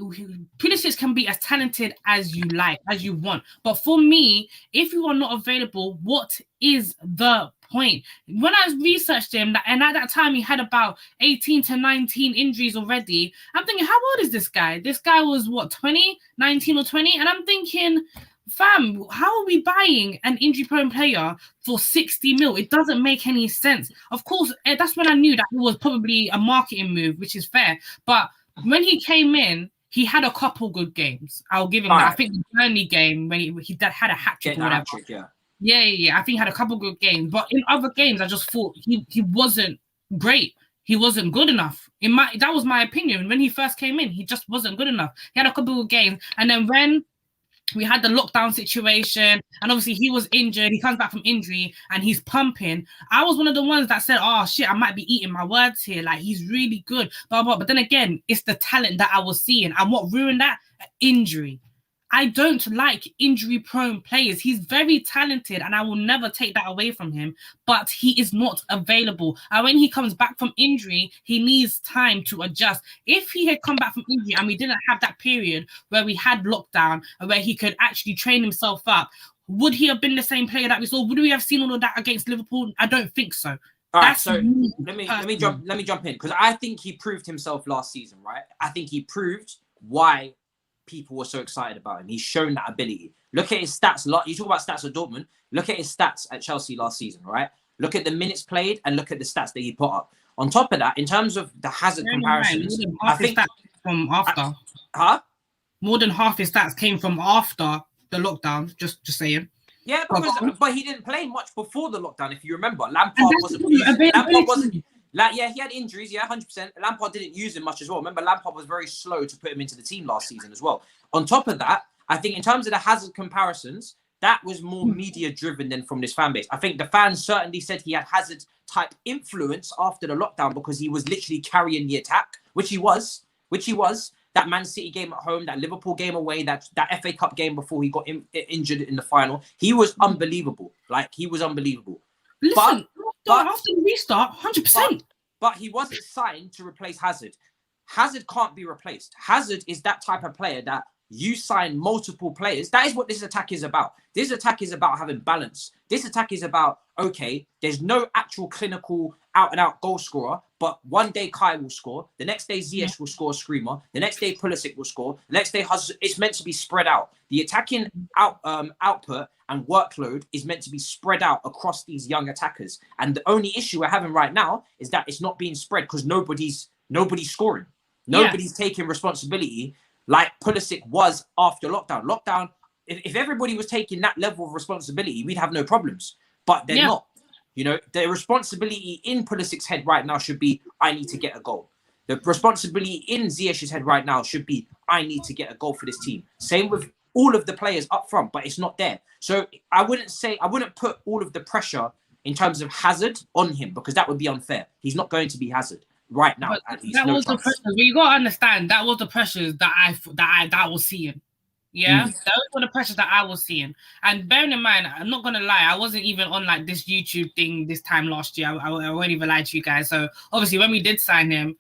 Pulisic can be as talented as you like, as you want. But for me, if you are not available, what is the point? When I researched him, and at that time he had about 18 to 19 injuries already, I'm thinking, how old is this guy? This guy was, 20? 19 or 20? And I'm thinking, fam, how are we buying an injury-prone player for 60 mil? It doesn't make any sense. Of course, that's when I knew that it was probably a marketing move, which is fair. But when he came in, he had a couple good games. I'll give him that. I think the Burnley game, when he had a hat-trick or whatever. Yeah. I think he had a couple good games, but in other games, I just thought he wasn't great. He wasn't good enough. That was my opinion. When he first came in, he just wasn't good enough. He had a couple of games, and then when we had the lockdown situation, and obviously he was injured. He comes back from injury and he's pumping. I was one of the ones that said, "Oh shit, I might be eating my words here. Like, he's really good." But then again, it's the talent that I was seeing, and what ruined that? Injury. I don't like injury-prone players. He's very talented, and I will never take that away from him, but he is not available. And when he comes back from injury, he needs time to adjust. If he had come back from injury and we didn't have that period where we had lockdown and where he could actually train himself up, would he have been the same player that we saw? Would we have seen all of that against Liverpool? I don't think so. All right, so let me jump in, because I think he proved himself last season, right? I think he proved why people were so excited about him. He's shown that ability. Look at his stats. You talk about stats at Dortmund. Look at his stats at Chelsea last season, right? Look at the minutes played and look at the stats that he put up. On top of that, in terms of the Hazard comparisons, I think from after. More than half his stats came from after the lockdown. Just saying. Yeah, but he didn't play much before the lockdown. If you remember, Lampard wasn't. He had injuries, 100%. Lampard didn't use him much as well. Remember, Lampard was very slow to put him into the team last season as well. On top of that, I think in terms of the Hazard comparisons, that was more media-driven than from this fan base. I think the fans certainly said he had Hazard-type influence after the lockdown because he was literally carrying the attack, which he was. That Man City game at home, that Liverpool game away, that FA Cup game before he got injured in the final. He was unbelievable. He was unbelievable. Listen, after the restart, 100%. But he wasn't signed to replace Hazard. Hazard can't be replaced. Hazard is that type of player that you sign multiple players. That is what this attack is about. This attack is about having balance. This attack is about, okay, there's no actual clinical out-and-out goal scorer, but one day Kai will score. The next day Ziyech will score a screamer. The next day Pulisic will score. The next day Hazard. It's meant to be spread out. The attacking output and workload is meant to be spread out across these young attackers. And the only issue we're having right now is that it's not being spread because nobody's scoring. Nobody's taking responsibility like Pulisic was after lockdown. If everybody was taking that level of responsibility, we'd have no problems. But they're not. You know, the responsibility in Pulisic's head right now should be, I need to get a goal. The responsibility in Ziyech's head right now should be, I need to get a goal for this team. Same with all of the players up front, but it's not there. So I wouldn't put all of the pressure in terms of Hazard on him because that would be unfair. He's not going to be Hazard right now. At least. That was the pressure. You got to understand that was the pressures that I was seeing. Yeah, those were the pressures that I was seeing. And bearing in mind, I'm not gonna lie, I wasn't even on like this YouTube thing this time last year. I won't even lie to you guys. So obviously, when we did sign him,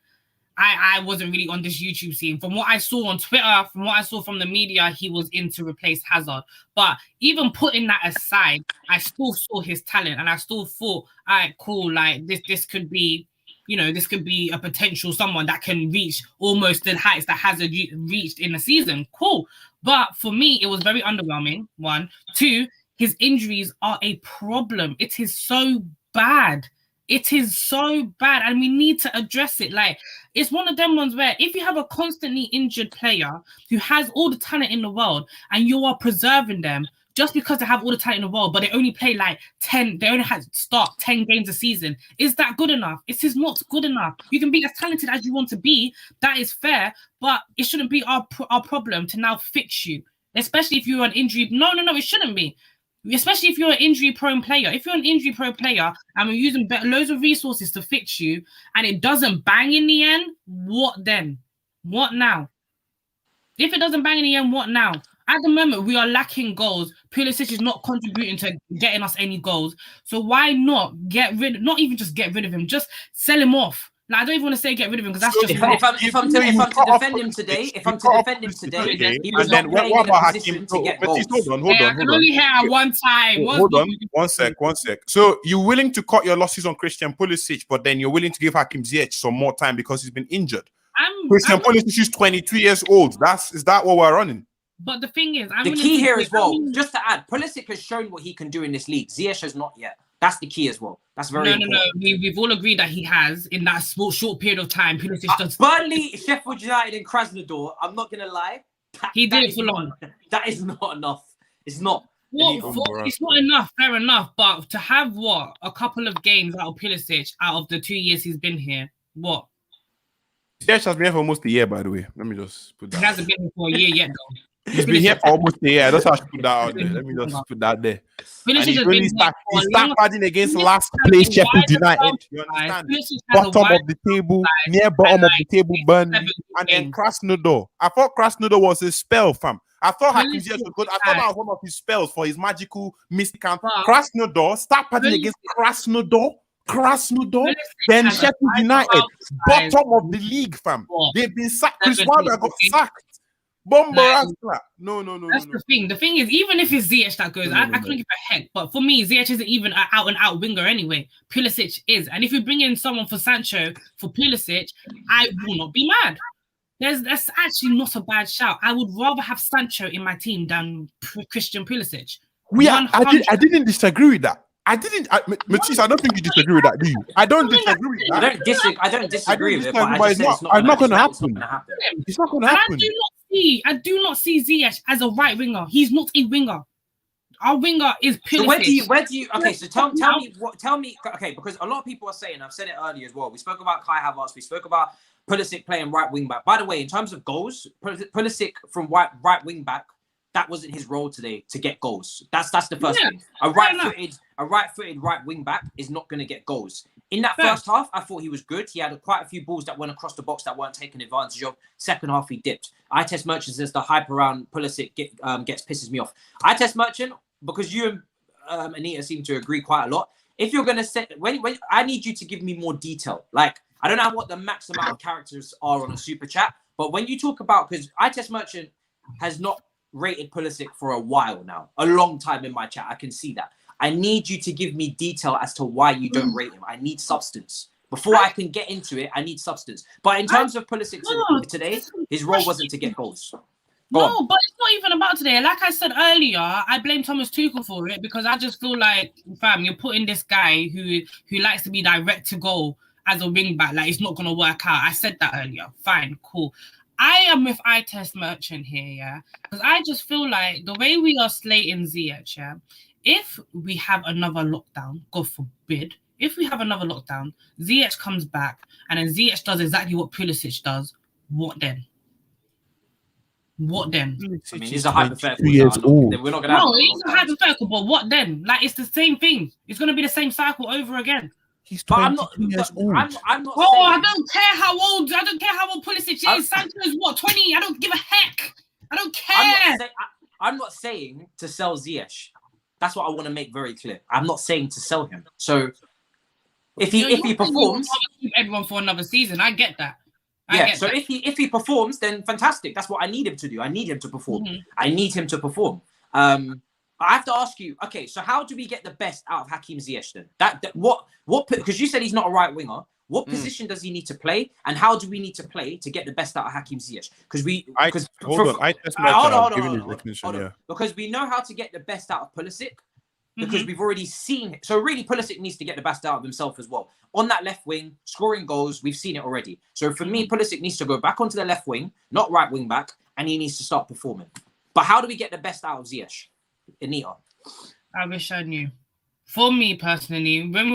I wasn't really on this YouTube scene. From what I saw on Twitter, from what I saw from the media, he was in to replace Hazard. But even putting that aside, I still saw his talent, and I still thought, all right, cool, like this could be. You know, this could be a potential someone that can reach almost the heights that Hazard reached in the season. Cool. But for me, it was very underwhelming. 1. 2, his injuries are a problem. It is so bad. It is so bad. And we need to address it. Like, it's one of them ones where if you have a constantly injured player who has all the talent in the world and you are preserving them, just because they have all the talent in the world, but they only play like 10, they only start 10 games a season. Is that good enough? It is not good enough. You can be as talented as you want to be. That is fair, but it shouldn't be our problem to now fix you, especially if you're an injury. No, it shouldn't be. Especially if you're an injury-prone player. If you're an injury-prone player and we're using loads of resources to fix you and it doesn't bang in the end, what then? What now? If it doesn't bang in the end, what now? At the moment, we are lacking goals. Pulisic is not contributing to getting us any goals. So why not not even just get rid of him, just sell him off. Like, I don't even want to say get rid of him because that's just... If I'm to defend him today, he was not playing in a position to get goals. Hold on. I can only hear at one time. Hold on, one sec. So you're willing to cut your losses on Christian Pulisic, but then you're willing to give Hakim Ziyech some more time because he's been injured. Christian Pulisic is 22 years old. Is that what we're running? But the thing is, the key here as well, just to add, Pulisic has shown what he can do in this league. Ziyech has not yet. That's the key as well. That's very important. No. We've all agreed that he has in that short period of time. Pulisic does. Burnley, Sheffield United, and Krasnodar. I'm not gonna lie. He did it for long. That is not enough. It's not. It's not enough, fair enough. But to have a couple of games out of Pulisic out of the 2 years he's been here, what? Ziyech has been here for almost a year, by the way. Let me just put that. He hasn't been here for a year yet, though. He's been here for almost a year. That's how I should put that out there. Let me just put that there. Pulisic He started padding against last place Sheffield United. You understand? Bottom of the table, near bottom of the table, Burnley, and then Krasnodar. I thought Krasnodar was a spell, fam. I thought Hakim Ziyech was good. I thought that was one of his spells for his magical mystical. Krasnodar, start padding against Krasnodar, then Sheffield United, bottom of the league, fam. They've been sacked. Chris Wilder got sacked. No. That's the thing. The thing is, even if it's Ziyech that goes, I couldn't give a heck. But for me, Ziyech isn't even an out-and-out winger anyway. Pulisic is. And if you bring in someone for Sancho, for Pulisic, I will not be mad. That's actually not a bad shout. I would rather have Sancho in my team than Christian Pulisic. I didn't disagree with that. Matisse, I don't think you disagree with that, do you? I don't disagree with that. I don't disagree with it, but it's not going to happen. It's not going to happen. I do not see Ziyech as a right winger. He's not a winger. Our winger is Pulisic. So where do you? Okay, so tell me. Okay, because a lot of people are saying, I've said it earlier as well. We spoke about Kai Havertz. We spoke about Pulisic playing right wing back. By the way, in terms of goals, Pulisic from right wing back, that wasn't his role today to get goals. That's the first thing. A right-footed right wing back is not going to get goals. In that first half, I thought he was good. He had quite a few balls that went across the box that weren't taken advantage of. Second half, he dipped. I test Merchant says the hype around Pulisic pisses me off. I test Merchant because you and Anita seem to agree quite a lot. If you're going to say when I need you to give me more detail. Like, I don't know what the max amount of characters are on a super chat, but when you talk about, because I test Merchant has not rated Pulisic for a while now, a long time in my chat. I can see that. I need you to give me detail as to why you don't rate him. I need substance. Before I can get into it, I need substance. But in terms of Pulisic today, his role wasn't to get goals. But it's not even about today. Like I said earlier, I blame Thomas Tuchel for it because I just feel like, fam, you're putting this guy who likes to be direct to goal as a wing back. Like, it's not going to work out. I said that earlier. Fine, cool. I am with I Test Merchant here, yeah, because I just feel like the way we are slating Ziyech, yeah, if we have another lockdown, God forbid, if we have another lockdown, Ziyech comes back and then Ziyech does exactly what Pulisic does, what then? I mean, it's a hypothetical. We're not going to have it's a hypothetical, but what then? Like, it's the same thing. It's going to be the same cycle over again. He's 22 years old. I'm not saying... I don't care how old Pulisic is. Sancho's what, 20? I don't give a heck. I don't care. I'm not saying to sell Ziyech. That's what I want to make very clear. I'm not saying to sell him. So if he performs, keep everyone for another season. I get that. If he performs, then fantastic. That's what I need him to do. I need him to perform. Mm-hmm. I need him to perform. I have to ask you, okay, so how do we get the best out of Hakim Ziyech then? What because you said he's not a right winger. What position does he need to play, and how do we need to play to get the best out of Hakim Ziyech? Because we know how to get the best out of Pulisic, because we've already seen it. So really, Pulisic needs to get the best out of himself as well. On that left wing, scoring goals, we've seen it already. So for me, Pulisic needs to go back onto the left wing, not right wing back, and he needs to start performing. But how do we get the best out of Ziyech? Anita? I wish I knew. For me personally, when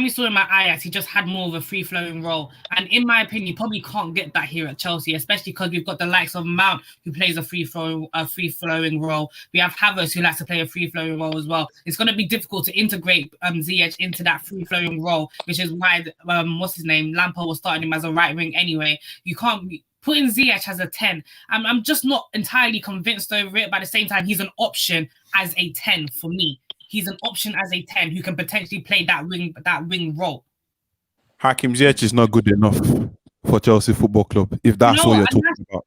we saw him at Ajax, he just had more of a free-flowing role. And in my opinion, you probably can't get that here at Chelsea, especially because we've got the likes of Mount, who plays a free-flowing role. We have Havertz, who likes to play a free-flowing role as well. It's going to be difficult to integrate Ziyech into that free-flowing role, which is why, Lampard was starting him as a right wing anyway. You can't be putting Ziyech as a 10. I'm just not entirely convinced over it, but at the same time, he's an option as a 10 for me. He's an option as a 10 who can potentially play that wing role. Hakim Ziyech is not good enough for Chelsea Football Club, if that's what you're talking about.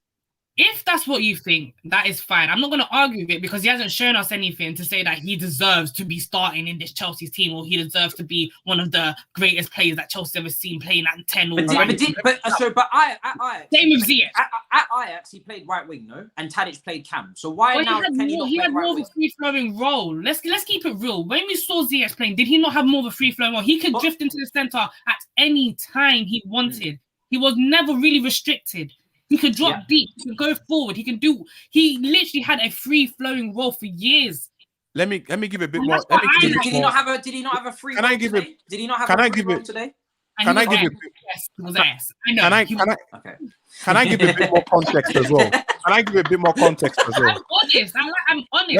If that's what you think, that is fine. I'm not going to argue with it because he hasn't shown us anything to say that he deserves to be starting in this Chelsea's team or he deserves to be one of the greatest players that Chelsea's ever seen playing at 10 or Same with Ziyech. At Ajax, he played right wing, no? And Tadic played cam. So why now can he not play right wing? He had more of a free-flowing role. Let's keep it real. When we saw Ziyech playing, did he not have more of a free-flowing role? He could drift into the centre at any time he wanted. He was never really restricted. He could drop deep. He could go forward. He literally had a free-flowing role for years. let me give a bit And more. that's Let me what give a I bit Did more. he not have a free Can I run give today? Did he not have can a I free give run it- today? And Can he I was give ass. it? Yes, he was ass. I know. Can I he can was- I Okay. can I give a bit more context as well? Can I give a bit more context as well? I'm honest. I'm honest.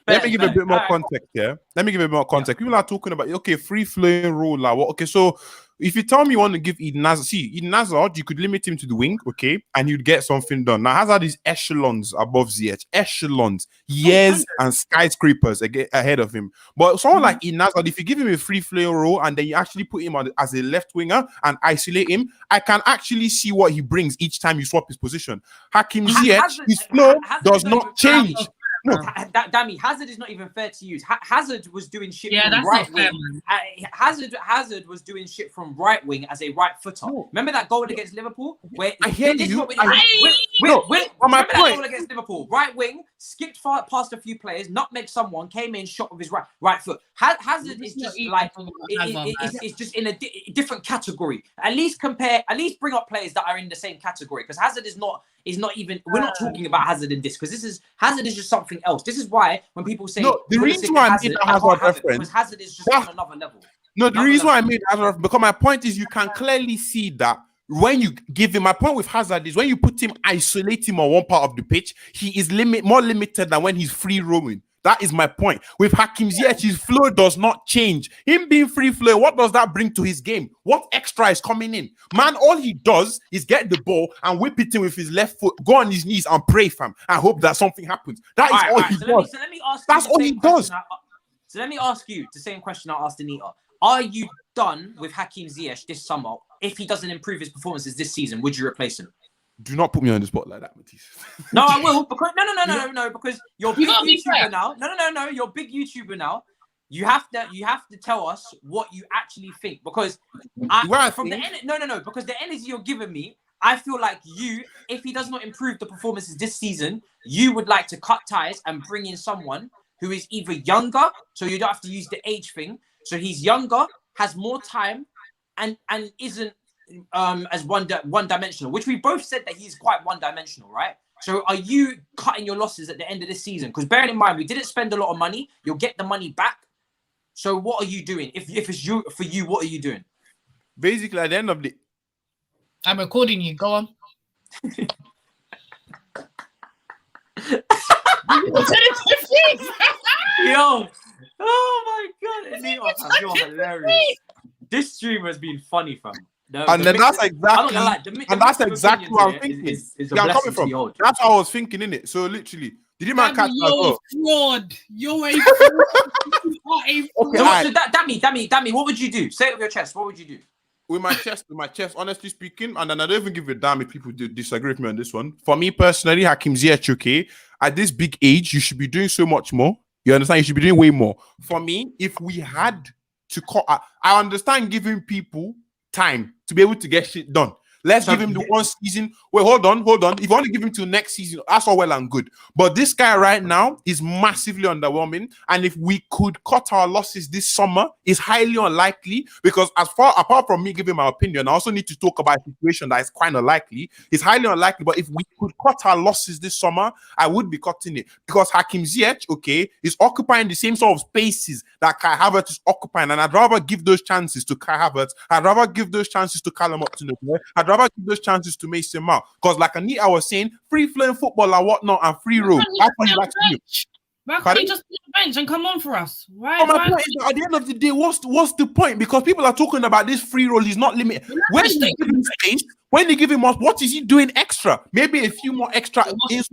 Let me give a Fair. bit more Alright. context. Yeah, let me give a bit more context. People are talking about okay, free flowing role. Like what? Okay, so if you tell me you want to give Eden Hazard, you could limit him to the wing, okay, and you'd get something done. Now Hazard is echelons above Ziyech, echelons, years and skyscrapers ahead of him. But someone like Eden Hazard, if you give him a free flowing role and then you actually put him on as a left winger and isolate him, I can actually see what he brings each time you swap his position. Hakim Ziyech, his flow does not change. No, Dami, Hazard is not even fair to use. Hazard was doing shit Yeah, from that's right not fair, wing. Hazard was doing shit from right wing as a right footer. No. Remember that goal against Liverpool? Where I hear this is you. what we- No, on my remember that point. goal against Liverpool? Right wing, skipped far past a few players, nutmegged someone, came in, shot with his right foot. Hazard is just like it's just in a different category. At least bring up players that are in the same category, because Hazard is not even. We're not talking about Hazard in this, because Hazard is just something else. This is why when people say No, the Pulisic reason and why I Hazard, made that I can't Hazard have it, reference- because Hazard is just on another level. No, the reason why I made Hazard, because my point is you can clearly see that when you give him, my point with Hazard is when you put him, isolate him on one part of the pitch, he is more limited than when he's free roaming. That is my point. With Hakim Ziyech, his flow does not change. Him being free flow, what does that bring to his game? What extra is coming in? Man, all he does is get the ball and whip it in with his left foot, go on his knees and pray, fam, and hope that something happens. That is all he does. Let me ask That's you the all same he does. question So let me ask you the same question I asked Anita. Are you done with Hakim Ziyech this summer? If he doesn't improve his performances this season, would you replace him? Do not put me on the spot like that, Matisse. No, I will. Because no. Because you're big gotta be fair. YouTuber now. No. You're a big YouTuber now. You have to tell us what you actually think, because because the energy you're giving me, I feel like if he does not improve the performances this season, you would like to cut ties and bring in someone who is either younger, so you don't have to use the age thing. So he's younger, has more time, and isn't as one-dimensional, which we both said that he's quite one-dimensional, right? So are you cutting your losses at the end of this season? Because bearing in mind, we didn't spend a lot of money. You'll get the money back. So what are you doing? If it's you, for you, what are you doing? Basically, at the end of the... I'm recording you. Go on. Yo, oh my God, Anita, you're hilarious. This stream has been funny, fam. And then that's exactly what I'm thinking. Yeah, I'm coming from. That's what I was thinking, innit? So literally, did you man catch that? You're a fraud. You're a fraud. You are a fraud. So Dami, what would you do? Say it with your chest. What would you do? With my chest, honestly speaking, and then I don't even give a damn if people disagree with me on this one. For me personally, Hakim Ziyech, okay, at this big age, you should be doing so much more. You understand? You should be doing way more. For me, if we had to cut, I understand giving people time to be able to get shit done. Let's give him the one season. Wait, hold on. If you want to give him till next season, that's all well and good. But this guy right now is massively underwhelming. And if we could cut our losses this summer, it's highly unlikely, because apart from me giving my opinion, I also need to talk about a situation that is quite unlikely. It's highly unlikely, but if we could cut our losses this summer, I would be cutting it. Because Hakim Ziyech, okay, is occupying the same sort of spaces that Kai Havertz is occupying. And I'd rather give those chances to Kai Havertz. I'd rather give those chances to Callum Upton-Odoi. I'd rather give those chances to Mason Mount. Because like Anita was saying, free-flowing football and whatnot and free roam. That's what you like to do. Why can't you just be on the bench and come on for us? Right? My point is that at the end of the day, what's the point? Because people are talking about this free roll is not limited. When you give him space, when you give him what is he doing extra? Maybe a few more extra. What's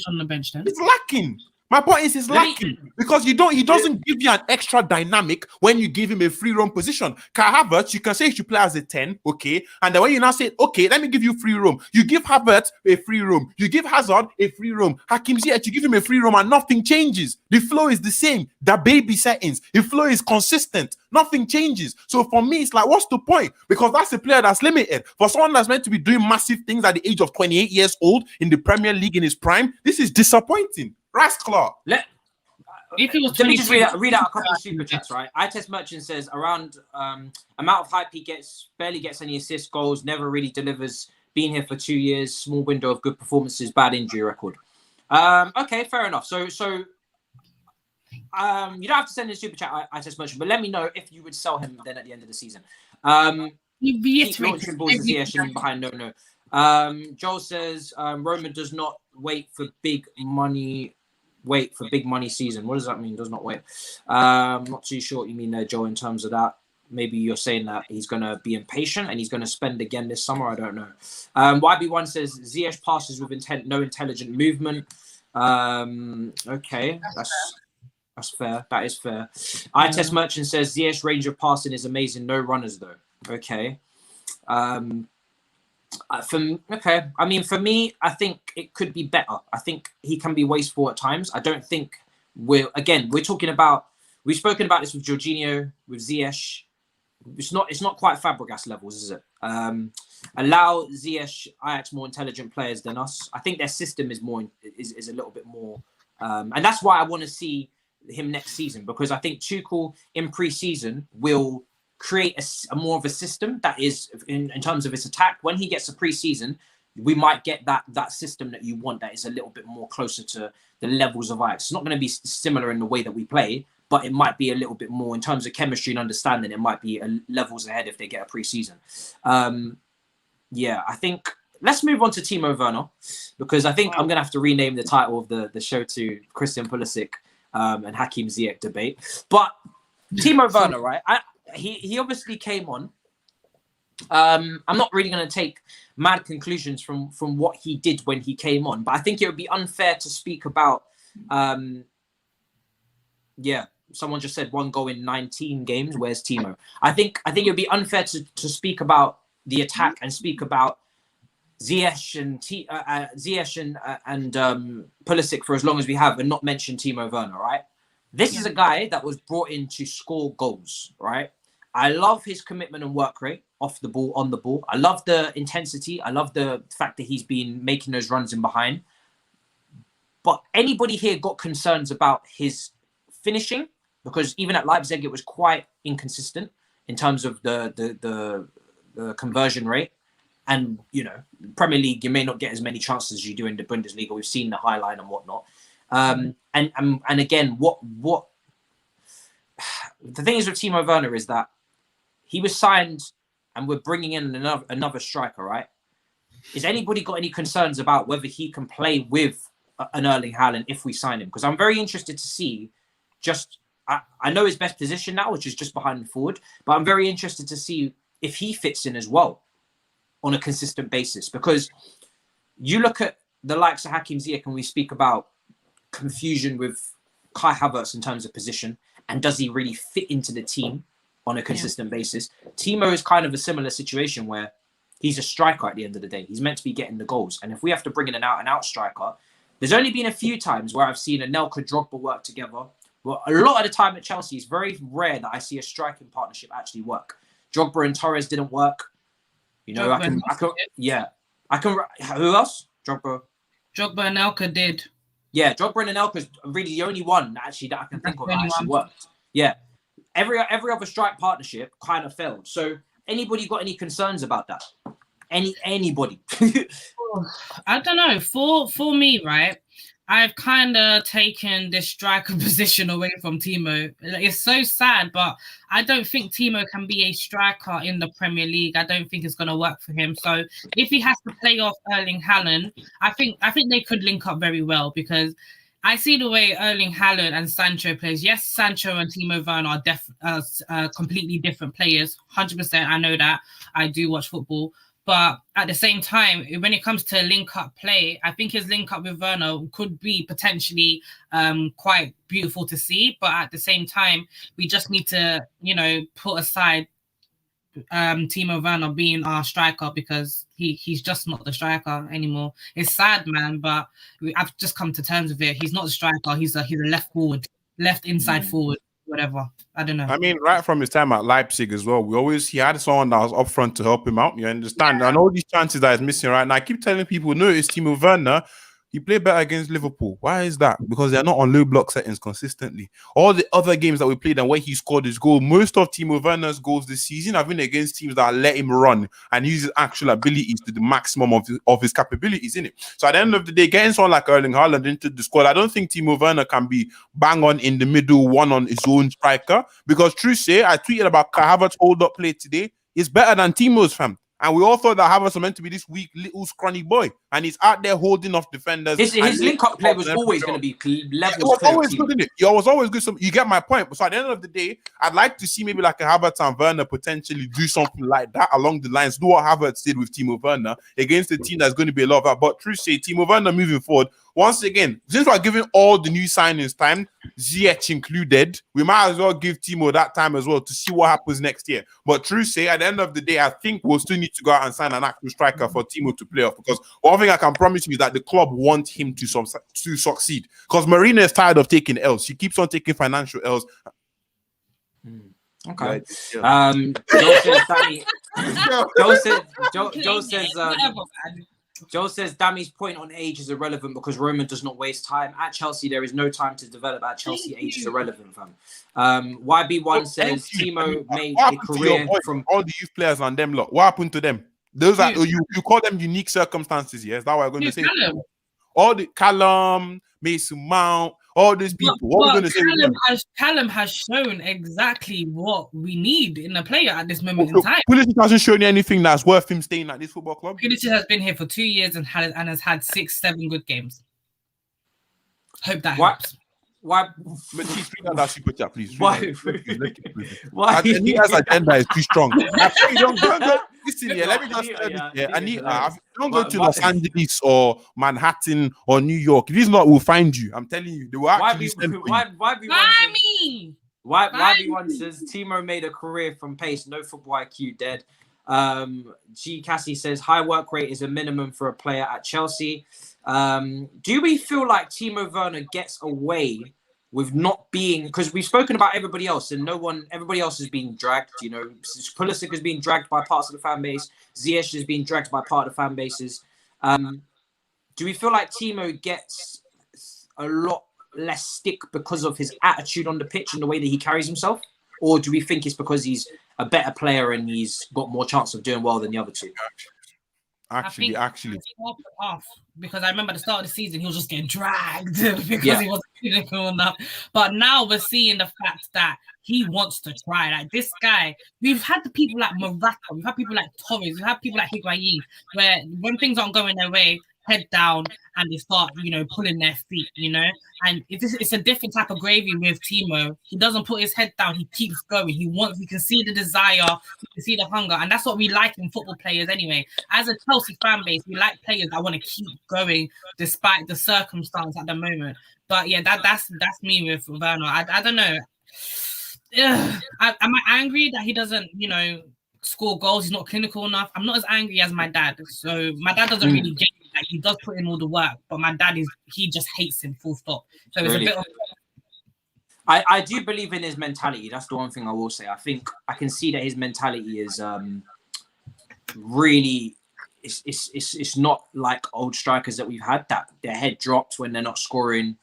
on the bench then? It's lacking. My point is, it's lacking because he doesn't give you an extra dynamic when you give him a free roam position. Kai Havertz, you can say he should play as a 10, okay? And then when you now say, okay, let me give you free roam, you give Havertz a free roam, you give Hazard a free roam, Hakim Ziyech, you give him a free roam and nothing changes. The flow is the same. The baby settings. The flow is consistent. Nothing changes. So for me, it's like, what's the point? Because that's a player that's limited. For someone that's meant to be doing massive things at the age of 28 years old in the Premier League in his prime, this is disappointing. Rascal. Let me just read out a couple of super chats, right? iTest Merchant says around amount of hype he gets, barely gets any assists, goals, never really delivers. Been here for 2 years, small window of good performances, bad injury record. Okay, fair enough. So You don't have to send in super chat. I just mentioned, but let me know if you would sell him then at the end of the season. You Keep launching reiterate balls to every Ziyech and behind. No. Joel says Roman does not wait for big money. Wait for big money season. What does that mean? Does not wait. Not too sure what you mean there, Joe, in terms of that. Maybe you're saying that he's going to be impatient and he's going to spend again this summer. I don't know. YB1 says Ziyech passes with intent, no intelligent movement. Okay, that's fair. That is fair. Test Merchant says Ziyech range of passing is amazing. No runners though. Okay. I mean, for me, I think it could be better. I think he can be wasteful at times. I don't think we've spoken about this with Jorginho, with Ziyech. It's not quite Fabregas levels, is it? Allow Ziyech, Ajax more intelligent players than us. I think their system is a little bit more, and that's why I want to see him next season, because I think Tuchel in pre-season will create a more of a system that is in terms of its attack. When he gets a pre-season, we might get that system that you want that is a little bit more closer to the levels of Ajax. It's not going to be similar in the way that we play, but it might be a little bit more in terms of chemistry and understanding. It might be levels ahead if they get a pre-season. I think let's move on to Timo Werner, because I think I'm going to have to rename the title of the show to Christian Pulisic and Hakim Ziyech debate. But Timo Werner, right? He obviously came on. I'm not really going to take mad conclusions from what he did when he came on, but I think it would be unfair to speak about. Someone just said 1 goal in 19 games. Where's Timo? I think it would be unfair to speak about the attack and speak about Ziyech and Pulisic for as long as we have and not mention Timo Werner, right? This is a guy that was brought in to score goals, right? I love his commitment and work rate off the ball, on the ball. I love the intensity. I love the fact that he's been making those runs in behind. But anybody here got concerns about his finishing? Because even at Leipzig, it was quite inconsistent in terms of the conversion rate. And, Premier League, you may not get as many chances as you do in the Bundesliga. We've seen the high line and whatnot. And again, what the thing is with Timo Werner is that he was signed and we're bringing in another striker, right? Is anybody got any concerns about whether he can play with an Erling Haaland if we sign him? Because I'm very interested to see I know his best position now, which is just behind the forward, but I'm very interested to see if he fits in as well on a consistent basis. Because you look at the likes of Hakim Ziyech and we speak about confusion with Kai Havertz in terms of position, and does he really fit into the team on a consistent basis? Timo is kind of a similar situation where he's a striker at the end of the day. He's meant to be getting the goals. And if we have to bring in an out-and-out striker, there's only been a few times where I've seen Anelka, Drogba work together. Well, a lot of the time at Chelsea, it's very rare that I see a striking partnership actually work. Drogba and Torres didn't work. Who else? Drogba and Anelka did. Yeah, Drogba and Anelka is really the only one that I can think of that actually worked. Yeah. Every other strike partnership kind of failed. So anybody got any concerns about that? Anybody? I don't know. For me, right, I've kind of taken this striker position away from Timo. It's so sad, but I don't think Timo can be a striker in the Premier League. I don't think it's going to work for him. So if he has to play off Erling Haaland, I think they could link up very well, because I see the way Erling Haaland and Sancho plays. Yes, Sancho and Timo Werner are completely different players. 100%. I know that. I do watch football. But at the same time, when it comes to link-up play, I think his link-up with Werner could be potentially quite beautiful to see. But at the same time, we just need to, put aside Timo Werner being our striker, because he's just not the striker anymore. It's sad, man, but I've just come to terms with it. He's not a striker. He's a left forward, left inside forward, whatever. I don't know. I mean, right from his time at Leipzig as well, he had someone that was up front to help him out. You understand? Yeah. And all these chances that he's missing right now, I keep telling people, notice Timo Werner, He played better against Liverpool. Why is that? Because they're not on low block settings consistently. All the other games that we played and where he scored his goal, most of Timo Werner's goals this season have been against teams that let him run and use his actual abilities to the maximum of his capabilities, innit? So at the end of the day, getting someone like Erling Haaland into the squad, I don't think Timo Werner can be bang on in the middle, one on his own striker. Because true say, I tweeted about Kai Havertz hold-up play today. It's better than Timo's, fam. And we all thought that Havertz was meant to be this weak, little, scrawny boy. And he's out there holding off defenders. His link-up play was always going to be levels. It was always good, didn't it? It was always good. So you get my point. So at the end of the day, I'd like to see maybe like a Havertz and Werner potentially do something like that along the lines. Do what Havertz did with Timo Werner against a team that's going to be a lot of that. But true say, Timo Werner moving forward, once again, since we're giving all the new signings time, Ziyech included, we might as well give Timo that time as well to see what happens next year. But true say, at the end of the day, I think we'll still need to go out and sign an actual striker for Timo to play off. Because one thing I can promise you is that the club want him to succeed. Because Marina is tired of taking L's. She keeps on taking financial L's. Okay. Yeah. Joe says Dami's point on age is irrelevant because Roman does not waste time. At Chelsea, there is no time to develop. At Chelsea, age is irrelevant, fam. YB1 says Timo made a career from all the youth players and them lot. What happened to them? Those are you call them unique circumstances, yes? That's what I'm going to say. All the Callum, Mason Mount, all these people. What are we going to say? Callum has shown exactly what we need in a player at this moment in time. Pulisic hasn't shown you anything that's worth him staying at this football club. Pulisic has been here for 2 years and has had 6-7 good games. Hope that helps. Why? Please read out that super chat, please. Why? Anita's agenda is too strong. Listen here, let me just tell you here. Anita, don't go to Los Angeles or Manhattan or New York. If it's not, we'll find you. I'm telling you, they will actually send you. YB1 says Timo made a career from pace, no football IQ, dead. G Cassie says high work rate is a minimum for a player at Chelsea. Do we feel like Timo Werner gets away with not being, because we've spoken about everybody else and everybody else is being dragged, you know, Pulisic is being dragged by parts of the fan base, Ziyech is being dragged by part of the fan bases. Do we feel like Timo gets a lot less stick because of his attitude on the pitch and the way that he carries himself? Or do we think it's because he's a better player and he's got more chance of doing well than the other two? Actually, off because I remember at the start of the season he was just getting dragged because he wasn't clinical enough. But now we're seeing the fact that he wants to try. Like this guy, we've had the people like Morata, we've had people like Torres, we've had people like Higuain, where when things aren't going their way, head down and they start, you know, pulling their feet, you know. And it's a different type of gravy with Timo. He doesn't put his head down. He keeps going. You can see the desire, you can see the hunger, and that's what we like in football players anyway. As a Chelsea fan base, we like players that want to keep going despite the circumstance at the moment. But yeah, that's me with Werner. I don't know. Am I angry that he doesn't, you know, score goals? He's not clinical enough. I'm not as angry as my dad. So my dad doesn't really get it. Like, he does put in all the work, but my dad he just hates him, full stop. So it's a bit of... I do believe in his mentality. That's the one thing I will say. I think I can see that his mentality is really it's not like old strikers that we've had that their head drops when they're not scoring,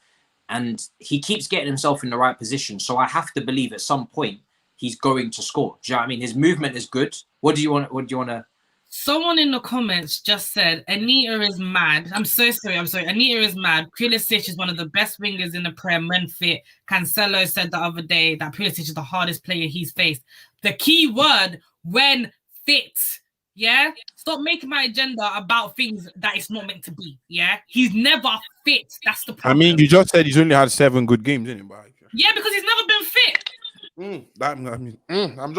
and he keeps getting himself in the right position. So I have to believe at some point he's going to score. Do you know what I mean? His movement is good. What do you want to? Someone in the comments just said, Anita is mad. I'm so sorry. Anita is mad. Pulisic is one of the best wingers in the Prem when fit. Cancelo said the other day that Pulisic is the hardest player he's faced. The key word, when fit. Yeah? Stop making my agenda about things that it's not meant to be. Yeah? He's never fit. That's the problem. I mean, you just said he's only had 7 good games, didn't he? Yeah, because he's never been fit.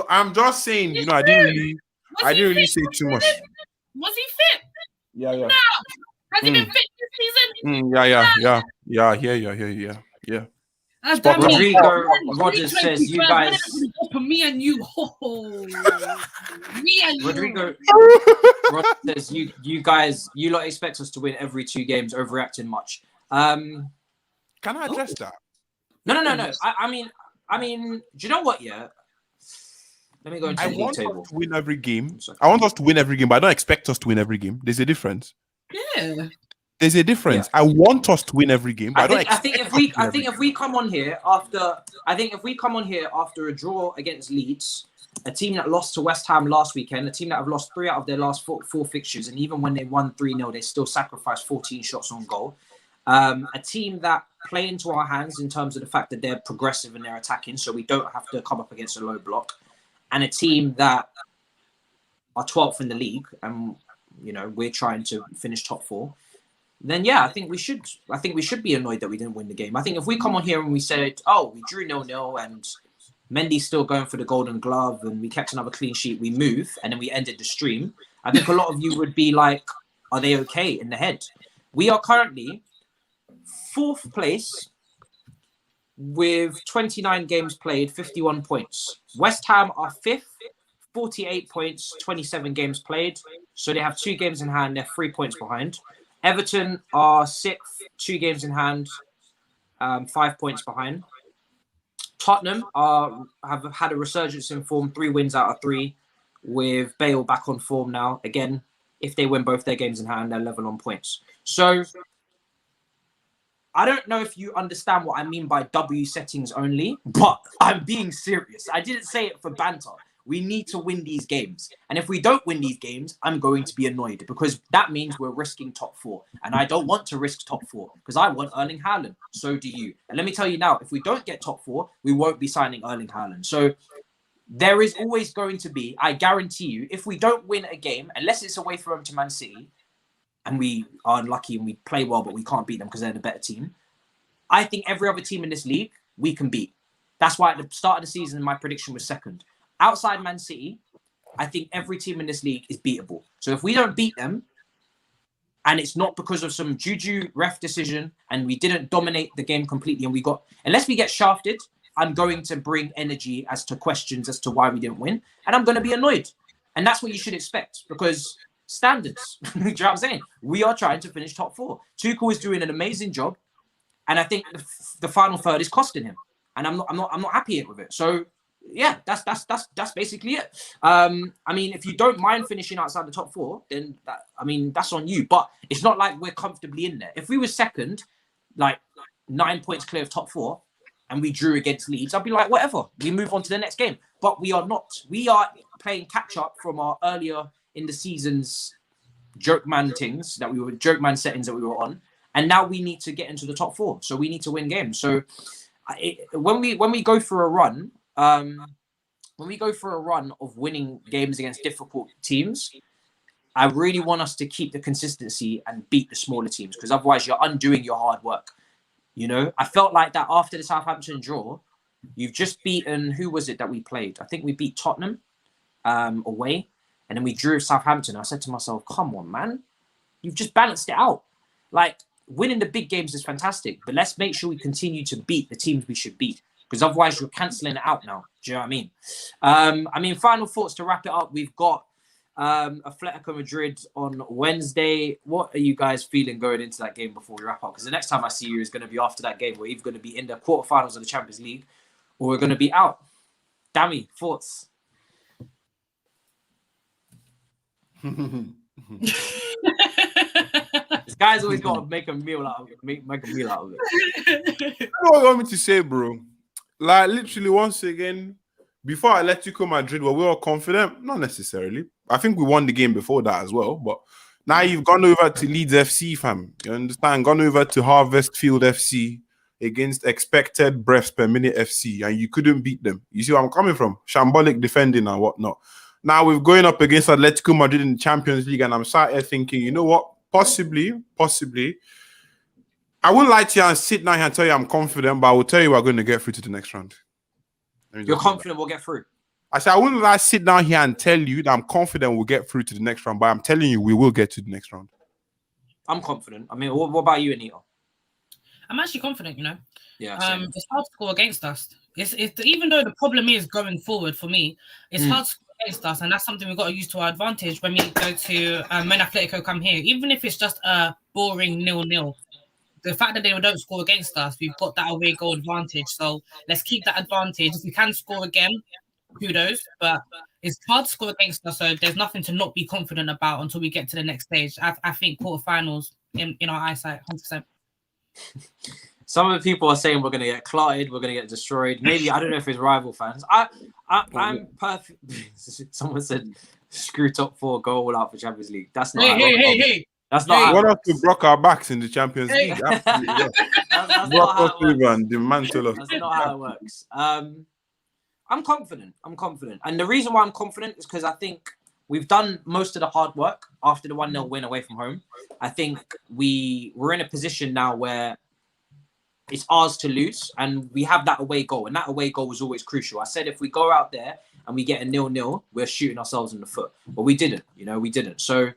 I'm just saying, you know, I didn't really say too much. Was he fit? Yeah. No. Has he been fit this season? Yeah. Rodrigo Rogers says you guys. Me and you. Me and you. Rodrigo Rogers says you guys. You lot expect us to win every 2 games. Overreacting much. Can I address that? No. I mean, do you know what? Yeah. Let me go into the league table. I want us to win every game. I want us to win every game, but I don't expect us to win every game. There's a difference. Yeah. There's a difference. I want us to win every game, but I think if we come on here after a draw against Leeds, a team that lost to West Ham last weekend, a team that have lost 3 out of their last four fixtures, and even when they won 3-0, they still sacrificed 14 shots on goal. A team that play into our hands in terms of the fact that they're progressive and they're attacking, so we don't have to come up against a low block, and a team that are 12th in the league, and we're trying to finish top 4. Then I think we should be annoyed that we didn't win the game. I think if we come on here and we said, "Oh, we drew 0-0 and Mendy's still going for the Golden Glove and we kept another clean sheet, we move," and then we ended the stream, I think a lot of you would be like, "Are they okay in the head?" We are currently 4th place with 29 games played, 51 points. West Ham are 5th, 48 points, 27 games played. So they have 2 games in hand. They're 3 points behind. Everton are 6th, 2 games in hand, 5 points behind. Tottenham have had a resurgence in form, 3 wins out of 3, with Bale back on form now. Again, if they win both their games in hand, they're level on points. So I don't know if you understand what I mean by W settings only, but I'm being serious. I didn't say it for banter. We need to win these games. And if we don't win these games, I'm going to be annoyed because that means we're risking top 4. And I don't want to risk top 4 because I want Erling Haaland. So do you. And let me tell you now, if we don't get top 4, we won't be signing Erling Haaland. So there is always going to be, I guarantee you, if we don't win a game, unless it's away from home to Man City, and we are unlucky and we play well, but we can't beat them because they're the better team, I think every other team in this league, we can beat. That's why at the start of the season, my prediction was 2nd. Outside Man City, I think every team in this league is beatable. So if we don't beat them, and it's not because of some juju ref decision, and we didn't dominate the game completely, and unless we get shafted, I'm going to bring energy as to questions as to why we didn't win, and I'm going to be annoyed. And that's what you should expect, because standards, do you know what I'm saying? We are trying to finish top 4. Tuchel is doing an amazing job, and I think the final third is costing him, and I'm not happy with it. So yeah, that's basically it. I mean, if you don't mind finishing outside the top 4, then that's on you. But it's not like we're comfortably in there. If we were 2nd, like 9 points clear of top 4, and we drew against Leeds, I'd be like, whatever. We move on to the next game. But we are not. We are playing catch up from our earlier in the season's joke man settings that we were on, and now we need to get into the top 4. So we need to win games. So when we go for a run. When we go for a run of winning games against difficult teams, I really want us to keep the consistency and beat the smaller teams, because otherwise you're undoing your hard work. I felt like that after the Southampton draw. You've just beaten, who was it that we played? I think we beat Tottenham away, and then we drew Southampton. I said to myself, come on, man. You've just balanced it out. Like, winning the big games is fantastic, but let's make sure we continue to beat the teams we should beat. Because otherwise you're cancelling it out now. Do you know what I mean? Final thoughts to wrap it up. We've got Atletico Madrid on Wednesday. What are you guys feeling going into that game before we wrap up? Because the next time I see you is going to be after that game. We're either going to be in the quarterfinals of the Champions League or we're going to be out. Dami, thoughts? This guy's always got to make a meal out of it. Make a meal out of it. You know what you want me to say, bro? Like, literally, once again, before Atletico Madrid, we were confident? Not necessarily. I think we won the game before that as well. But now you've gone over to Leeds FC, fam. You understand? Gone over to Harvestfield FC against expected breaths per minute FC, and you couldn't beat them. You see where I'm coming from? Shambolic defending and whatnot. Now we're going up against Atletico Madrid in the Champions League, and I'm sat here thinking, you know what? Possibly. I wouldn't lie to you and sit down here and tell you I'm confident, but I will tell you we're going to get through to the next round. You're confident we'll get through? I said I wouldn't lie, sit down here and tell you that I'm confident we'll get through to the next round, but I'm telling you we will get to the next round. I'm confident. I mean, what about you, Anita? I'm actually confident, Yeah. It's hard to score against us. It's even though the problem is going forward for me, it's hard to score against us, and that's something we've got to use to our advantage when we go to when Atletico come here. Even if it's just a boring 0-0, the fact that they don't score against us, we've got that away goal advantage. So let's keep that advantage. If we can score again, kudos. But it's hard to score against us, so there's nothing to not be confident about until we get to the next stage. I think quarterfinals in our eyesight, 100%. Some of the people are saying we're going to get clotted, we're going to get destroyed. Maybe, I don't know if it's rival fans. I'm perfect. Someone said, screw top 4, go all out for Champions League. That's not Hey. That's not What else to broke our backs in the Champions League? Absolutely, yeah. That's not how it works. And dismantle us. That's not how it works. I'm confident. And the reason why I'm confident is because I think we've done most of the hard work after the 1-0 win away from home. I think we're in a position now where it's ours to lose, and we have that away goal. And that away goal was always crucial. I said if we go out there and we get a 0-0, we're shooting ourselves in the foot. But we didn't, we didn't. So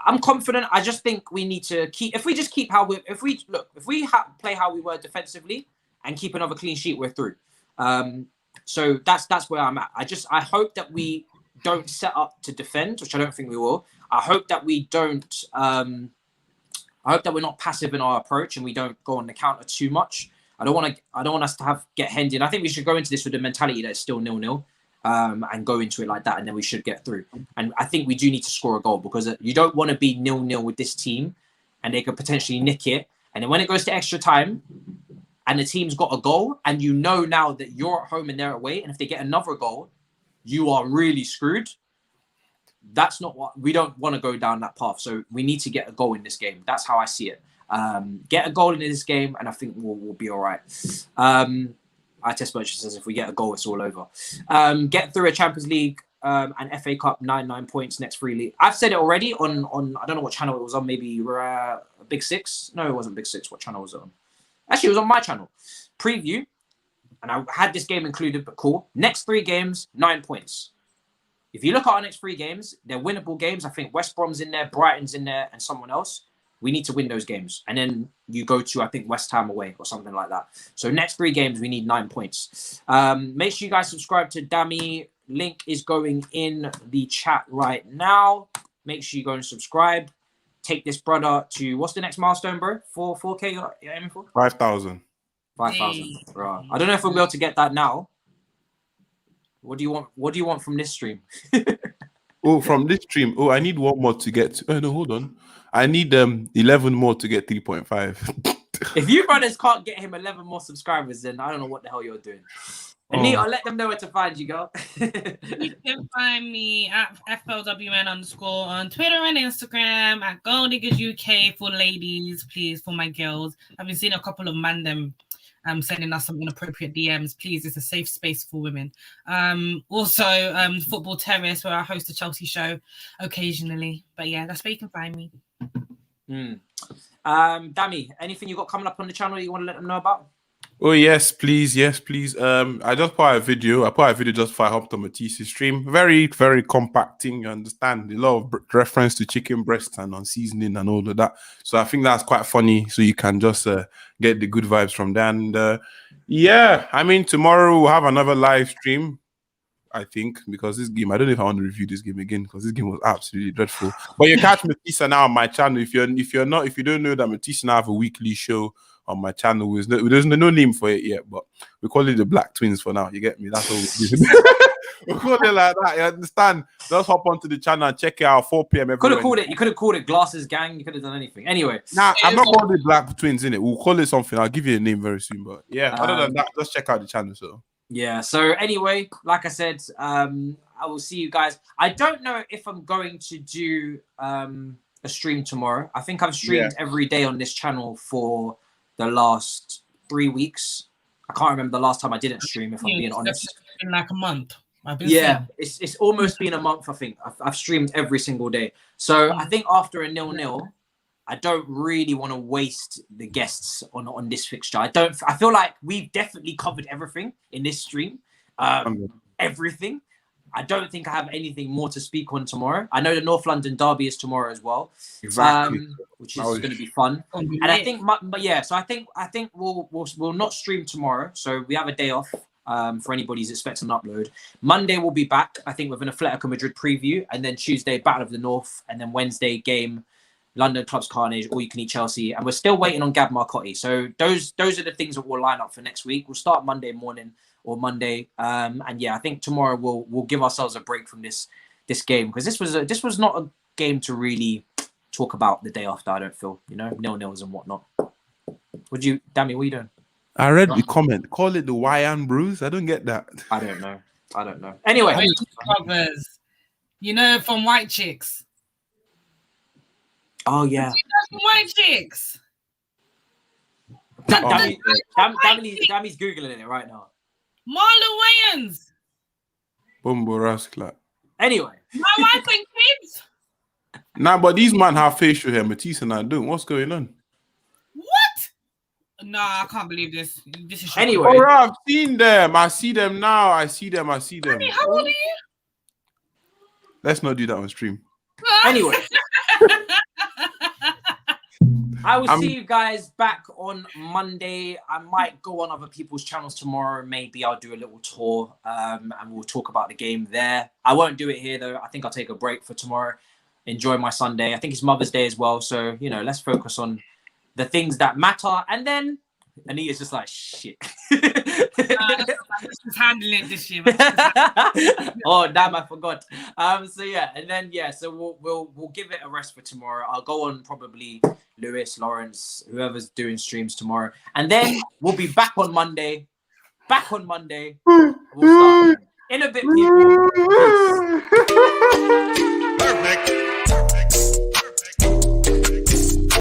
I'm confident. I just think we need to keep, if we play how we were defensively and keep another clean sheet, we're through. So that's where I'm at. I hope that we don't set up to defend, which I don't think we will. I hope that we don't, I hope that we're not passive in our approach and we don't go on the counter too much. I don't want us to get hemmed in. I think we should go into this with the mentality that it's still 0-0. And go into it like that, and then we should get through. And I think we do need to score a goal, because you don't want to be 0-0 with this team and they could potentially nick it. And then when it goes to extra time and the team's got a goal, and now that you're at home and they're away, and if they get another goal, you are really screwed. That's not what we don't want to go down that path. So we need to get a goal in this game. That's how I see it. Get a goal in this game, and I think we'll be all right. Our test merchant says if we get a goal, it's all over. Get through a Champions League and FA Cup, 9 points next 3 league. I've said it already on I don't know what channel it was on. Maybe Big Six. No, it wasn't Big Six. What channel was it on? Actually, it was on my channel. Preview, and I had this game included, but cool. Next 3 games, 9 points. If you look at our next 3 games, they're winnable games. I think West Brom's in there, Brighton's in there, and someone else. We need to win those games. And then you go to, I think, West Ham away or something like that. So next 3 games, we need 9 points. Make sure you guys subscribe to Dami. Link is going in the chat right now. Make sure you go and subscribe. Take this brother to, what's the next milestone, bro? 4K you're aiming for? 5,000. 5,000. Right. I don't know if we'll be able to get that now. What do you want from this stream? From this stream. I need 1 more to get to. No, hold on. I need 11 more to get 3.5. If you brothers can't get him 11 more subscribers, then I don't know what the hell you're doing. Anita, let them know where to find you, girl. You can find me at FLWN_ on Twitter and Instagram, at Gold Diggers UK for ladies, please, for my girls. I've been seeing a couple of mandem sending us some inappropriate DMs. Please, it's a safe space for women. Also, Football Terrace, where I host a Chelsea show occasionally. But yeah, that's where you can find me. Dami, anything you got coming up on the channel you want to let them know about? Oh yes, please. I just put out a video. I put out a video just before I hopped on Matisse's stream. Very, very compact thing. You understand? A lot of reference to chicken breasts and on seasoning and all of that. So I think that's quite funny. So you can just get the good vibes from that. And tomorrow we'll have another live stream. I think, because this game, I don't know if I want to review this game again, because this game was absolutely dreadful. But you catch Matisse now on my channel. If you don't know that Matisse now have a weekly show on my channel. There's no name for it yet, but we call it the Black Twins for now. You get me? That's all we call it like that. You understand? Just hop onto the channel and check it out 4 p.m. You could have called it Glasses Gang. You could have done anything. Anyway. Nah, I'm not calling it Black Twins, innit? We'll call it something. I'll give you a name very soon. But yeah, other than that, just check out the channel. So yeah. So anyway, like I said, I will see you guys. I don't know if I'm going to do a stream tomorrow. I think I've streamed every day on this channel for the last 3 weeks. I can't remember the last time I didn't stream, if I'm being honest. It's been like a month. It's almost been a month, I think. I've streamed every single day. So I think after a 0-0, I don't really want to waste the guests on this fixture. I feel like we've definitely covered everything in this stream. Everything. I don't think I have anything more to speak on tomorrow. I know the North London derby is tomorrow as well, exactly, which is going to be fun. And I think, so I think we'll not stream tomorrow. So we have a day off for anybody who's expecting an upload. Monday we'll be back, I think, with an Atletico Madrid preview, and then Tuesday Battle of the North, and then Wednesday game London Clubs Carnage, All You Can Eat Chelsea, and we're still waiting on Gab Marcotti. So those are the things that we'll line up for next week. We'll start Monday morning or Monday. And yeah, I think tomorrow we'll give ourselves a break from this game, because this was not a game to really talk about the day after. I don't feel, 0-0s and whatnot. Dami, what are you doing? I read the comment. Call it the Wyan bruise. I don't get that. I don't know. Anyway, brothers, from White Chicks. Oh yeah, from White Chicks. Dami's googling it right now. Marlon Wayans. Bumbo Rascal. Anyway, my wife and kids. Nah, but these men have facial hair. Matisse and I don't. What's going on? What? Nah, I can't believe this. This is anyway. Oh, I've seen them. I see them now. I see them. Honey, how old are you? Let's not do that on stream. Anyway. I will see you guys back on Monday. I might go on other people's channels tomorrow. Maybe I'll do a little tour and we'll talk about the game there. I won't do it here, though. I think I'll take a break for tomorrow. Enjoy my Sunday. I think it's Mother's Day as well. So, let's focus on the things that matter. And then Anita's just like, shit. She's handling it this year. Oh, damn, I forgot. So yeah, and then so we'll give it a rest for tomorrow. I'll go on probably Lewis, Lawrence, whoever's doing streams tomorrow, and then we'll be back on Monday. We'll start in a bit, people. Peace.